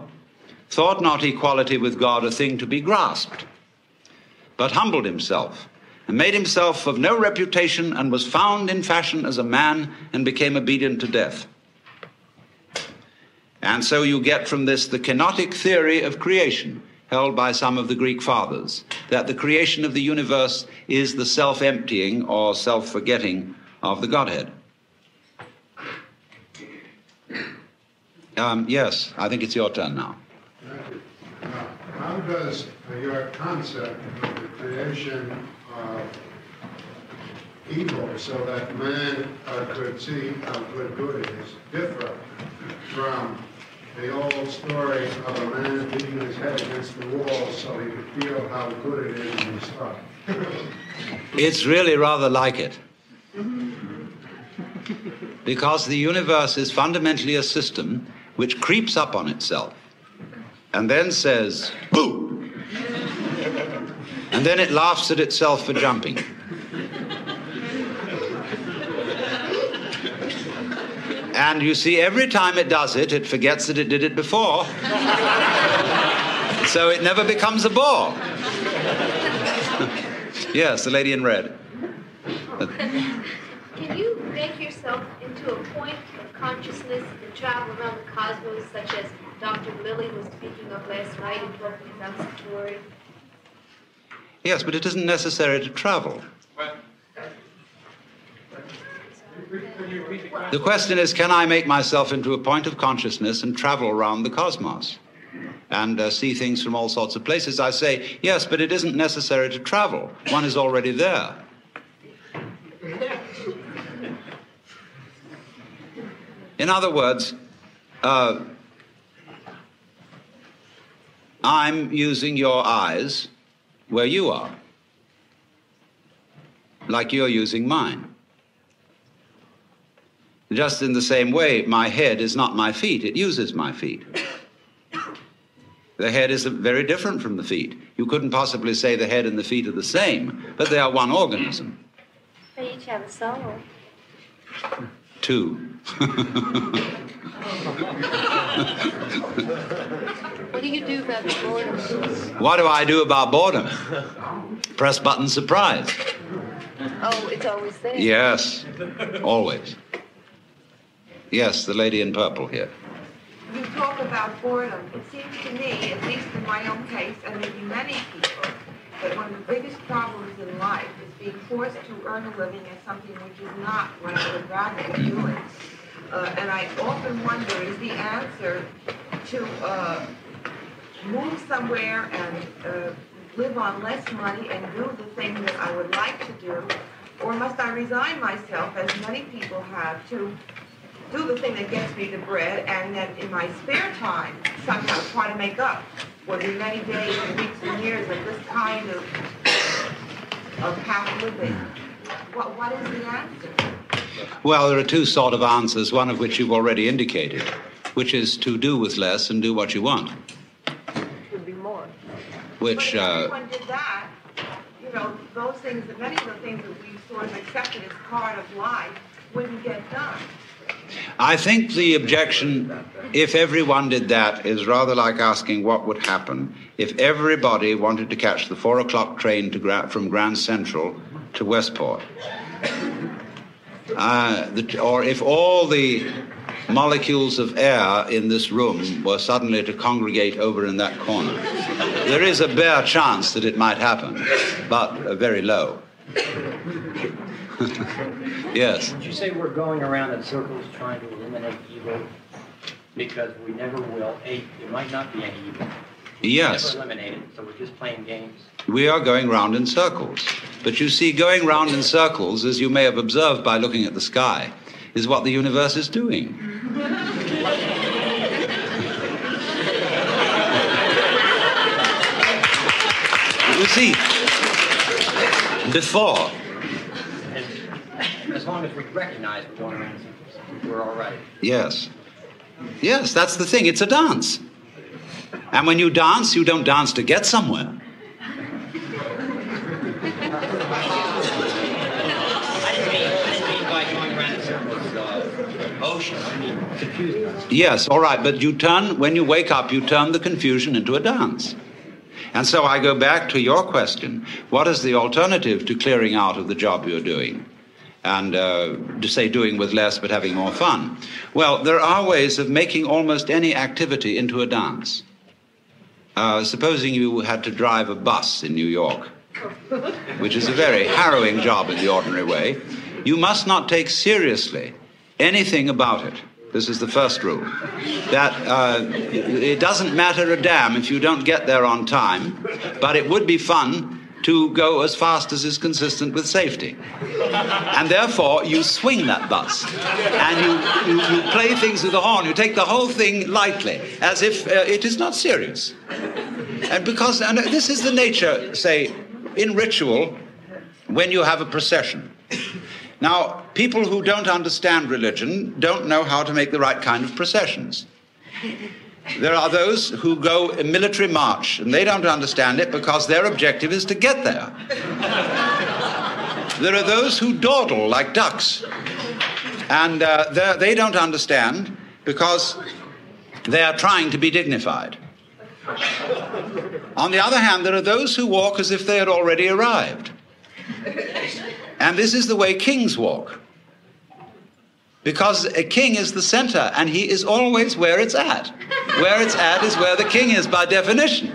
thought not equality with God a thing to be grasped, but humbled himself, and made himself of no reputation, and was found in fashion as a man, and became obedient to death." And so you get from this the kenotic theory of creation, held by some of the Greek fathers, that the creation of the universe is the self-emptying or self-forgetting of the Godhead. Yes, I think it's your turn now. How does your concept of the creation of evil, so that man could see how good is, differ from the old story of a man beating his head against the wall so he could feel how good it is when he stopped? It's really rather like it. Because the universe is fundamentally a system which creeps up on itself and then says, "Boo!" And then it laughs at itself for jumping. And you see, every time it does it, it forgets that it did it before. So it never becomes a bore. Yes, the lady in red. Can you make yourself into a point of consciousness and travel around the cosmos, such as Dr. Lilly was speaking of last night in talking about Satori? Yes, but it isn't necessary to travel. The question is, can I make myself into a point of consciousness and travel around the cosmos and see things from all sorts of places? I say, yes, but it isn't necessary to travel. One is already there. In other words, I'm using your eyes where you are, like you're using mine. Just in the same way, my head is not my feet. It uses my feet. The head is very different from the feet. You couldn't possibly say the head and the feet are the same, but they are one organism. They each have a soul. Two. What do you do about the boredom? What do I do about boredom? Press button surprise. Oh, it's always there. Yes, always. Yes, the lady in purple here. You talk about boredom. It seems to me, at least in my own case, and maybe many people, that one of the biggest problems in life is being forced to earn a living at something which is not what I would rather be doing. And I often wonder, is the answer to move somewhere and live on less money and do the thing that I would like to do, or must I resign myself, as many people have, to do the thing that gets me the bread, and then in my spare time somehow try to make up for the many days and weeks and years of this kind of half living? What is the answer? Well, there are two sort of answers, one of which you've already indicated, which is to do with less and do what you want. Could be more. Which, but if everyone did that, you know, those things, many of the things that we sort of accepted as part of life wouldn't get done. I think the objection, if everyone did that, is rather like asking what would happen if everybody wanted to catch the 4 o'clock train from Grand Central to Westport. Or if all the molecules of air in this room were suddenly to congregate over in that corner. There is a bare chance that it might happen, but very low. Yes. Would you say we're going around in circles trying to eliminate evil because we never will? There might not be any evil. Yes. Never eliminate it, so we're just playing games. We are going round in circles. But you see, going round in circles, as you may have observed by looking at the sky, is what the universe is doing. You see, before... As long as we recognize we're going around in circles, we're all right. Yes. Yes, that's the thing. It's a dance. And when you dance, you don't dance to get somewhere. I didn't mean by going around in circles, ocean. I mean, confused. Yes, all right, but you turn, when you wake up, you turn the confusion into a dance. And so I go back to your question. What is the alternative to clearing out of the job you're doing? And to say doing with less but having more fun. Well, there are ways of making almost any activity into a dance. Supposing you had to drive a bus in New York, which is a very harrowing job in the ordinary way, you must not take seriously anything about it. This is the first rule. That it doesn't matter a damn if you don't get there on time, but it would be fun to go as fast as is consistent with safety. And therefore, you swing that bus. And you play things with the horn. You take the whole thing lightly, as if it is not serious. And because and this is the nature, say, in ritual, when you have a procession. Now, people who don't understand religion don't know how to make the right kind of processions. There are those who go a military march, and they don't understand it because their objective is to get there. There are those who dawdle like ducks, and they don't understand because they are trying to be dignified. On the other hand, there are those who walk as if they had already arrived. And this is the way kings walk. Because a king is the center, and he is always where it's at. Where it's at is where the king is, by definition.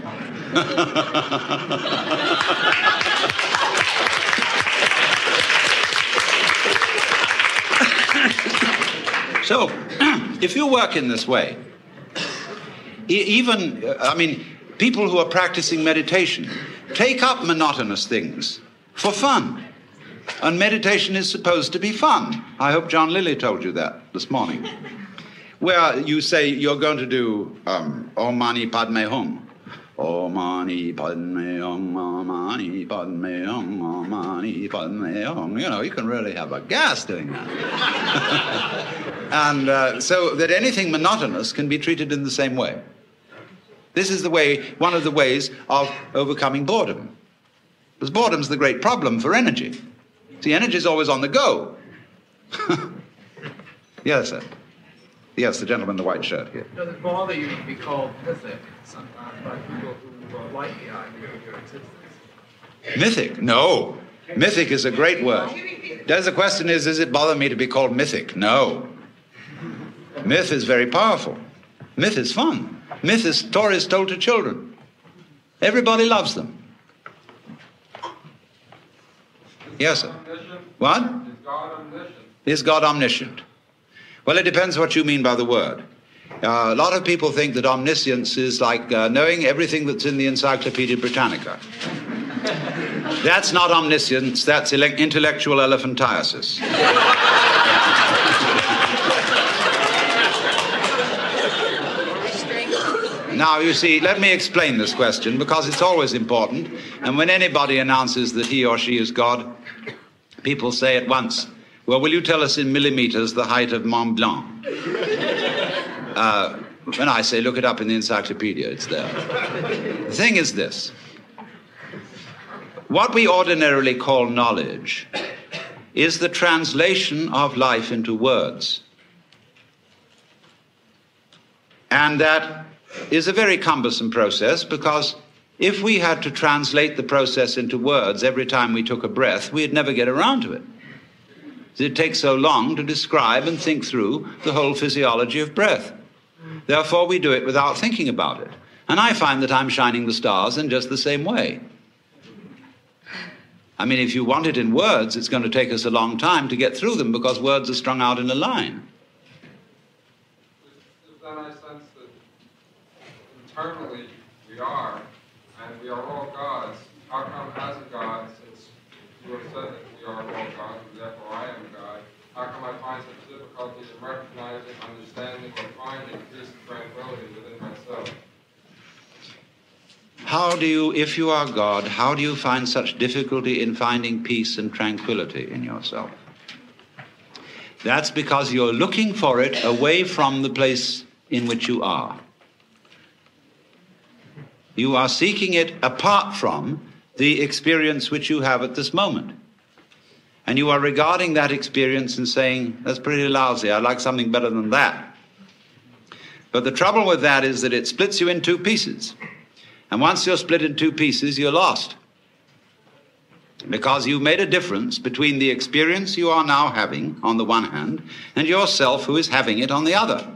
So, if you work in this way, people who are practicing meditation take up monotonous things for fun. And meditation is supposed to be fun. I hope John Lilly told you that this morning. Where you say you're going to do Om Mani Padme Hum. Om Mani Padme Hum, Om Mani Padme Hum, Om Mani Padme Hum. You know, you can really have a gas doing that. And so that anything monotonous can be treated in the same way. This is one of the ways of overcoming boredom. Because boredom's the great problem for energy. See, energy is always on the go. Yes, sir. Yes, the gentleman in the white shirt here. Does it bother you to be called mythic sometimes by people who like the idea of your existence? Mythic? No. Mythic is a great word. The question is, does it bother me to be called mythic? No. Myth is very powerful. Myth is fun. Myth is stories told to children. Everybody loves them. Yes, sir. What? Is God omniscient? Is God omniscient? Well, it depends what you mean by the word. A lot of people think that omniscience is like knowing everything that's in the Encyclopedia Britannica. That's not omniscience, that's intellectual elephantiasis. Now, you see, let me explain this question, because it's always important. And when anybody announces that he or she is God, people say at once, well, will you tell us in millimeters the height of Mont Blanc? And I say, look it up in the encyclopedia, it's there. The thing is this. What we ordinarily call knowledge is the translation of life into words. And that is a very cumbersome process, because if we had to translate the process into words every time we took a breath, we'd never get around to it. It takes so long to describe and think through the whole physiology of breath. Therefore, we do it without thinking about it. And I find that I'm shining the stars in just the same way. I mean, if you want it in words, it's going to take us a long time to get through them, because words are strung out in a line. Then I sense that internally we are, and we are all gods. How come as a god, since you have said that we are all gods, and therefore I am a god, how come I find such difficulty in recognizing, understanding, or finding peace and tranquility within myself? If you are God, how do you find such difficulty in finding peace and tranquility in yourself? That's because you're looking for it away from the place in which you are. You are seeking it apart from the experience which you have at this moment. And you are regarding that experience and saying, that's pretty lousy, I'd like something better than that. But the trouble with that is that it splits you in two pieces. And once you're split in two pieces, you're lost. Because you've made a difference between the experience you are now having on the one hand and yourself who is having it on the other.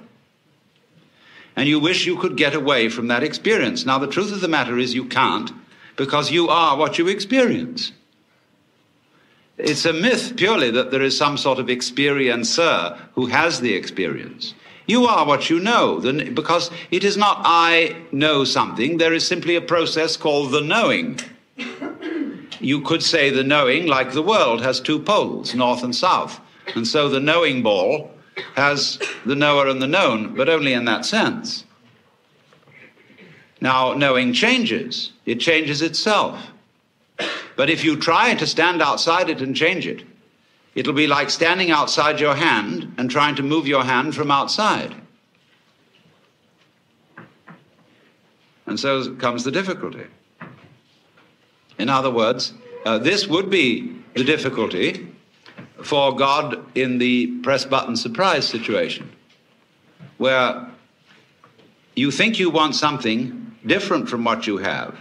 And you wish you could get away from that experience. Now, the truth of the matter is you can't, because you are what you experience. It's a myth purely that there is some sort of experiencer who has the experience. You are what you know, because it is not I know something. There is simply a process called the knowing. You could say the knowing, like the world, has two poles, north and south. And so the knowing ball has the knower and the known, but only in that sense. Now, knowing changes. It changes itself. But if you try to stand outside it and change it, it'll be like standing outside your hand and trying to move your hand from outside. And so comes the difficulty. In other words, this would be the difficulty for God in the press button surprise situation, where you think you want something different from what you have.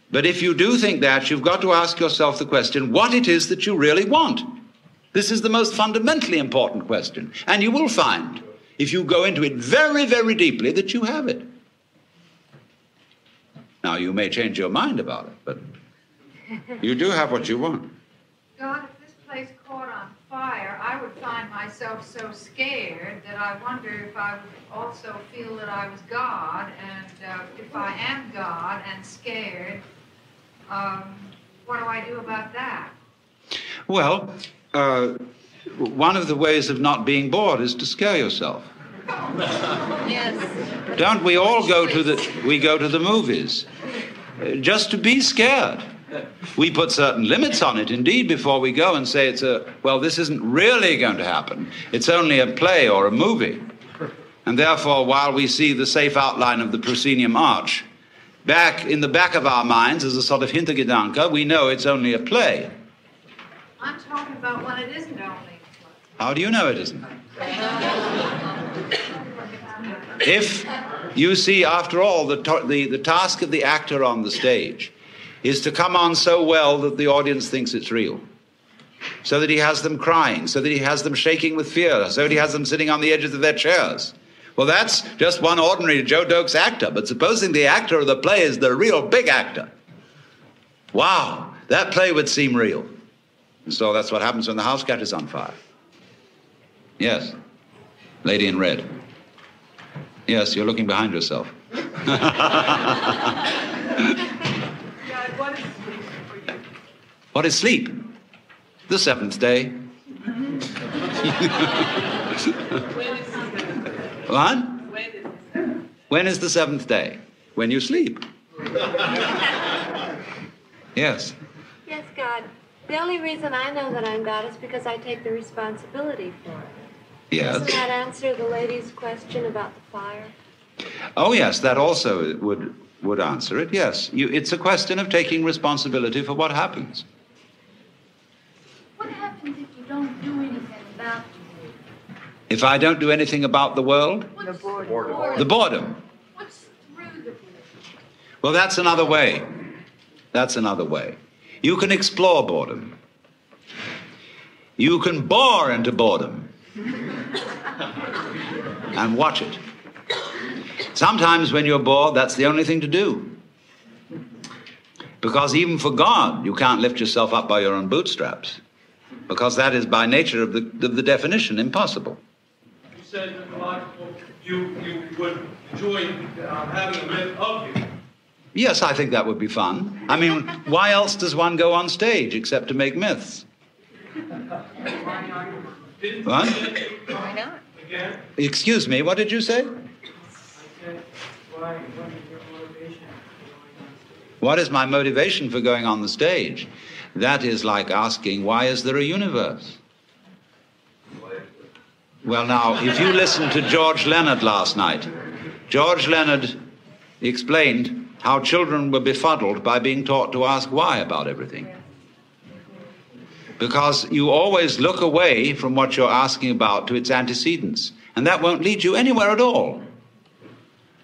But if you do think that, you've got to ask yourself the question, what it is that you really want. This is the most fundamentally important question. And you will find, if you go into it very, very deeply, that you have it. Now, you may change your mind about it, but you do have what you want. God, if this place caught on fire, I would find myself so scared that I wonder if I would also feel that I was God, and if I am God and scared, what do I do about that? Well, one of the ways of not being bored is to scare yourself. Yes. Don't we all go to the movies just to be scared? We put certain limits on it, indeed, before we go and say well, this isn't really going to happen. It's only a play or a movie. And therefore, while we see the safe outline of the proscenium arch, back in the back of our minds, as a sort of Hintergedanke, we know it's only a play. I'm talking about when it isn't only a play. How do you know it isn't? If you see, after all, the task of the actor on the stage is to come on so well that the audience thinks it's real, so that he has them crying, so that he has them shaking with fear, so that he has them sitting on the edges of their chairs. Well, that's just one ordinary Joe Dokes actor, but supposing the actor of the play is the real big actor. Wow, that play would seem real. And so that's what happens when the house catches on fire. Yes, lady in red. Yes, you're looking behind yourself. What is sleep? The seventh day. What? When is the seventh day? When you sleep. Yes. Yes, God. The only reason I know that I'm God is because I take the responsibility for it. Yes. Doesn't that answer the lady's question about the fire? Oh, yes, that also would answer it, yes. It's a question of taking responsibility for what happens. What happens if you don't do anything about it? If I don't do anything about the world? The boredom. The boredom. What's through the boredom? Well, that's another way. That's another way. You can explore boredom. You can bore into boredom. And watch it. Sometimes when you're bored, that's the only thing to do. Because even for God, you can't lift yourself up by your own bootstraps. Because that is by nature of the definition impossible. You said you would enjoy having a myth of you. Yes, I think that would be fun. I mean, why else does one go on stage except to make myths? What? Why not? Again? Excuse me, what did you say? What is my motivation for going on the stage? That is like asking, why is there a universe? Well, now, if you listened to George Leonard last night, George Leonard explained how children were befuddled by being taught to ask why about everything. Because you always look away from what you're asking about to its antecedents, and that won't lead you anywhere at all.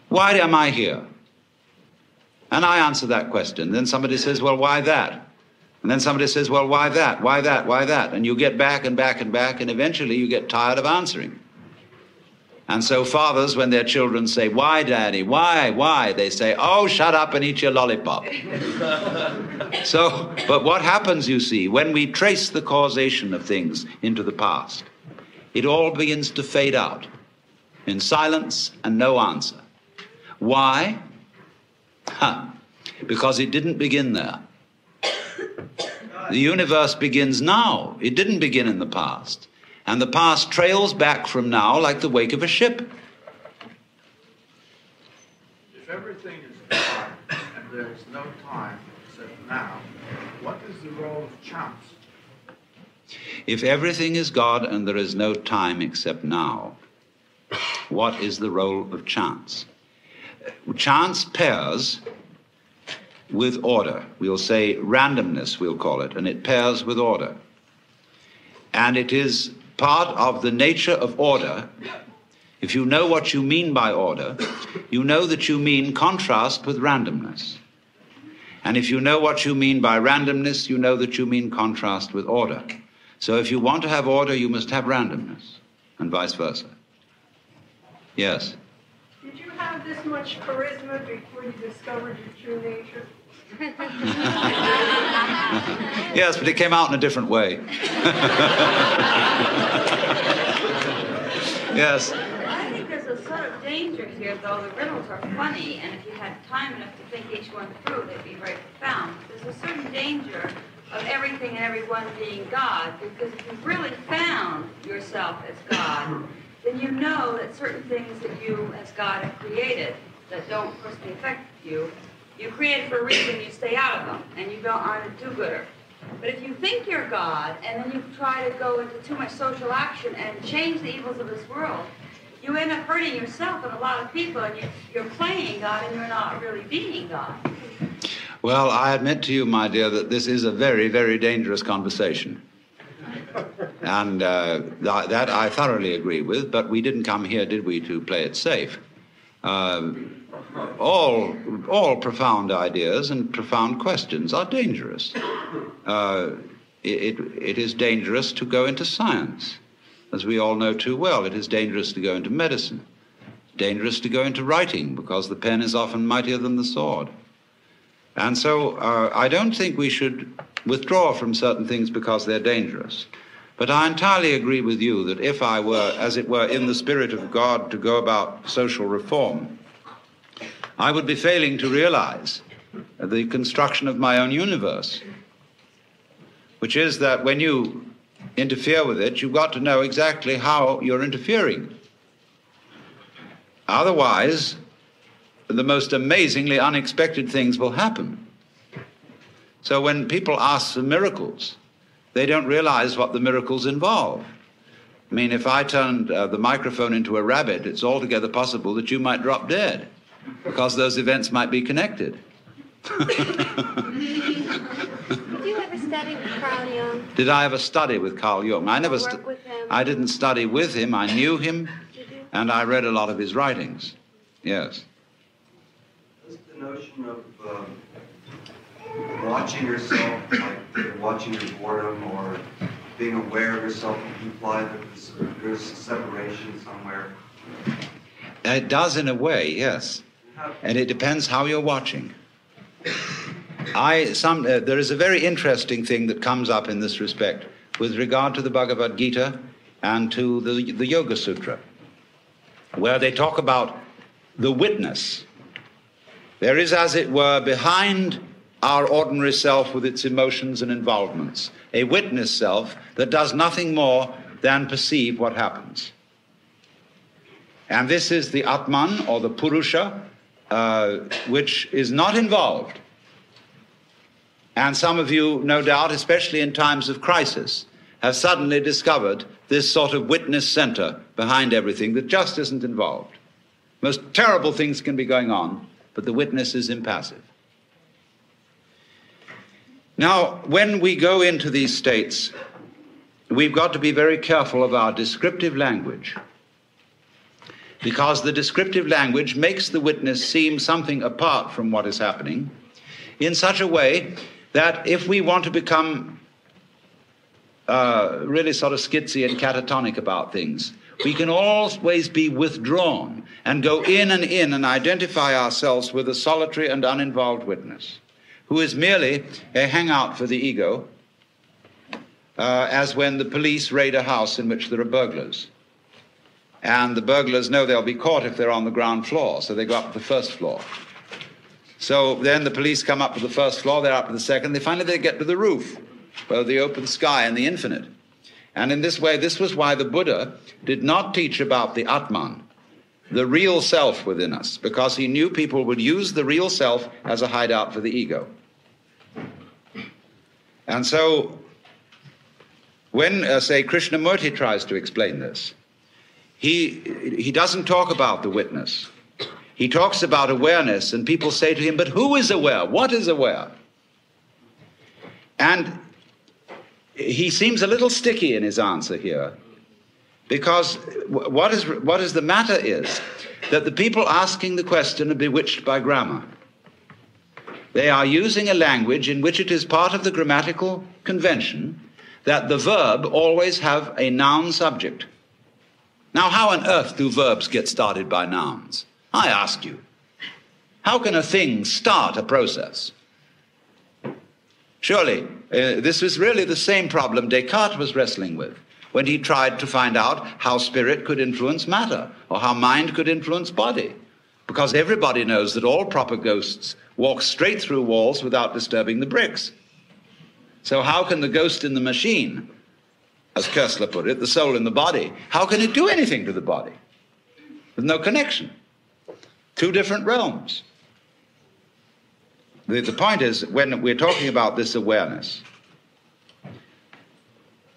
Why am I here? And I answer that question. Then somebody says, well, why that? And then somebody says, well, why that? Why that? Why that? And you get back and back and back, and eventually you get tired of answering. And so fathers, when their children say, why, Daddy? Why? They say, oh, shut up and eat your lollipop. But what happens, you see, when we trace the causation of things into the past, it all begins to fade out in silence and no answer. Why? Because it didn't begin there. The universe begins now. It didn't begin in the past. And the past trails back from now like the wake of a ship. If everything is God and there is no time except now, what is the role of chance? If everything is God and there is no time except now, what is the role of chance? Chance pairs with order. We'll say randomness, we'll call it, and it pairs with order. And it is part of the nature of order. If you know what you mean by order, you know that you mean contrast with randomness. And if you know what you mean by randomness, you know that you mean contrast with order. So if you want to have order, you must have randomness, and vice versa. Yes? Did you have this much charisma before you discovered your true nature? Yes, but it came out in a different way. Yes. I think there's a sort of danger here, though. The riddles are funny, and if you had time enough to think each one through, they'd be very profound. There's a certain danger of everything and everyone being God, because if you've really found yourself as God, then you know that certain things that you, as God, have created that don't personally affect you, you create for a reason, you stay out of them, and you aren't a do-gooder. But if you think you're God, and then you try to go into too much social action and change the evils of this world, you end up hurting yourself and a lot of people, and you're playing God, and you're not really being God. Well, I admit to you, my dear, that this is a very, very dangerous conversation. And that I thoroughly agree with, but we didn't come here, did we, to play it safe? All profound ideas and profound questions are dangerous. It is dangerous to go into science, as we all know too well. It is dangerous to go into medicine. It's dangerous to go into writing, because the pen is often mightier than the sword. And so I don't think we should withdraw from certain things because they're dangerous. But I entirely agree with you that if I were, as it were, in the spirit of God to go about social reform, I would be failing to realize the construction of my own universe, which is that when you interfere with it, you've got to know exactly how you're interfering. Otherwise, the most amazingly unexpected things will happen. So when people ask for miracles, they don't realize what the miracles involve. I mean, if I turned the microphone into a rabbit, it's altogether possible that you might drop dead, because those events might be connected. Did you ever study with Carl Jung? Did I ever study with Carl Jung? I didn't study with him. I knew him, and I read a lot of his writings. Yes. What's the notion of watching yourself, like watching your boredom or being aware of yourself, imply that there's a separation somewhere? It does in a way, yes. And it depends how you're watching. There is a very interesting thing that comes up in this respect with regard to the Bhagavad Gita and to the Yoga Sutra, where they talk about the witness. There is, as it were, behind our ordinary self with its emotions and involvements, a witness self that does nothing more than perceive what happens. And this is the Atman, or the Purusha, which is not involved. And some of you, no doubt, especially in times of crisis, have suddenly discovered this sort of witness center behind everything that just isn't involved. Most terrible things can be going on, but the witness is impassive. Now, when we go into these states, we've got to be very careful of our descriptive language, because the descriptive language makes the witness seem something apart from what is happening in such a way that if we want to become really sort of skitsy and catatonic about things, we can always be withdrawn and go in and identify ourselves with a solitary and uninvolved witness, who is merely a hangout for the ego, as when the police raid a house in which there are burglars. And the burglars know they'll be caught if they're on the ground floor, so they go up to the first floor. So then the police come up to the first floor, they're up to the second, finally they get to the roof, where the open sky and the infinite. And in this way, this was why the Buddha did not teach about the Atman, the real self within us, because he knew people would use the real self as a hideout for the ego. And so when, say, Krishnamurti tries to explain this, he doesn't talk about the witness. He talks about awareness, and people say to him, but who is aware? What is aware? And he seems a little sticky in his answer here, because what is the matter is that the people asking the question are bewitched by grammar. They are using a language in which it is part of the grammatical convention that the verb always have a noun subject. Now, how on earth do verbs get started by nouns? I ask you. How can a thing start a process? Surely, this was really the same problem Descartes was wrestling with. when he tried to find out how spirit could influence matter or how mind could influence body. Because everybody knows that all proper ghosts walk straight through walls without disturbing the bricks. So how can the ghost in the machine, as Koestler put it, the soul in the body, how can it do anything to the body? With no connection. Two different realms. The point is, when we're talking about this awareness,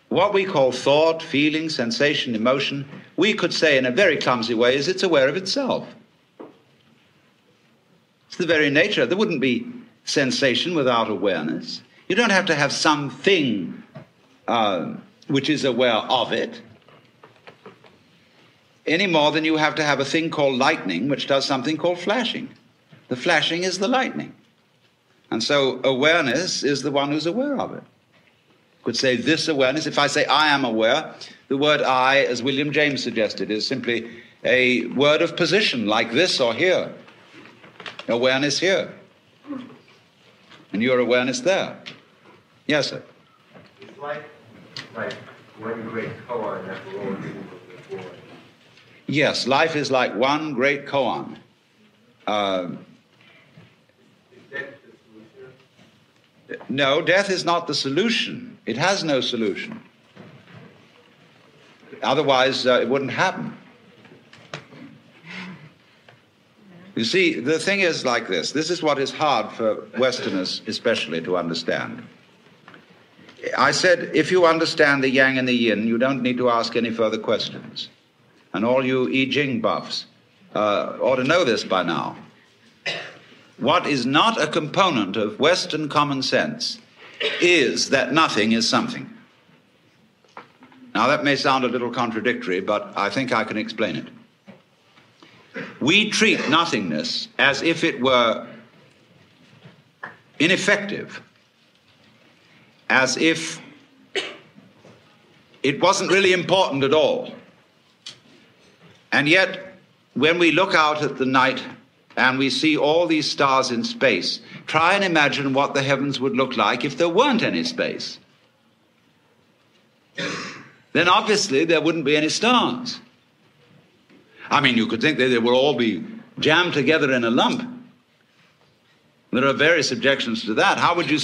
what we call thought, feeling, sensation, emotion, we could say in a very clumsy way is it's aware of itself. It's the very nature. There wouldn't be sensation without awareness. You don't have to have something which is aware of it, any more than you have to have a thing called lightning, which does something called flashing. The flashing is the lightning. And so awareness is the one who's aware of it. Could say this awareness. If I say I am aware, the word I, as William James suggested, is simply a word of position, like this or here. Awareness here. And your awareness there. Yes, sir. It's like one great koan that we're all reading before. Yes, life is like one great koan. Is death the solution? No, death is not the solution. It has no solution. Otherwise, it wouldn't happen. You see, the thing is like this. This is what is hard for Westerners especially to understand. I said, if you understand the yang and the yin, you don't need to ask any further questions. And all you I Ching buffs ought to know this by now. What is not a component of Western common sense is that nothing is something. Now, that may sound a little contradictory, but I think I can explain it. We treat nothingness as if it were ineffective, as if it wasn't really important at all. And yet, when we look out at the night and we see all these stars in space, try and imagine what the heavens would look like if there weren't any space. Then obviously there wouldn't be any stars. I mean, you could think that they would all be jammed together in a lump. There are various objections to that. How would you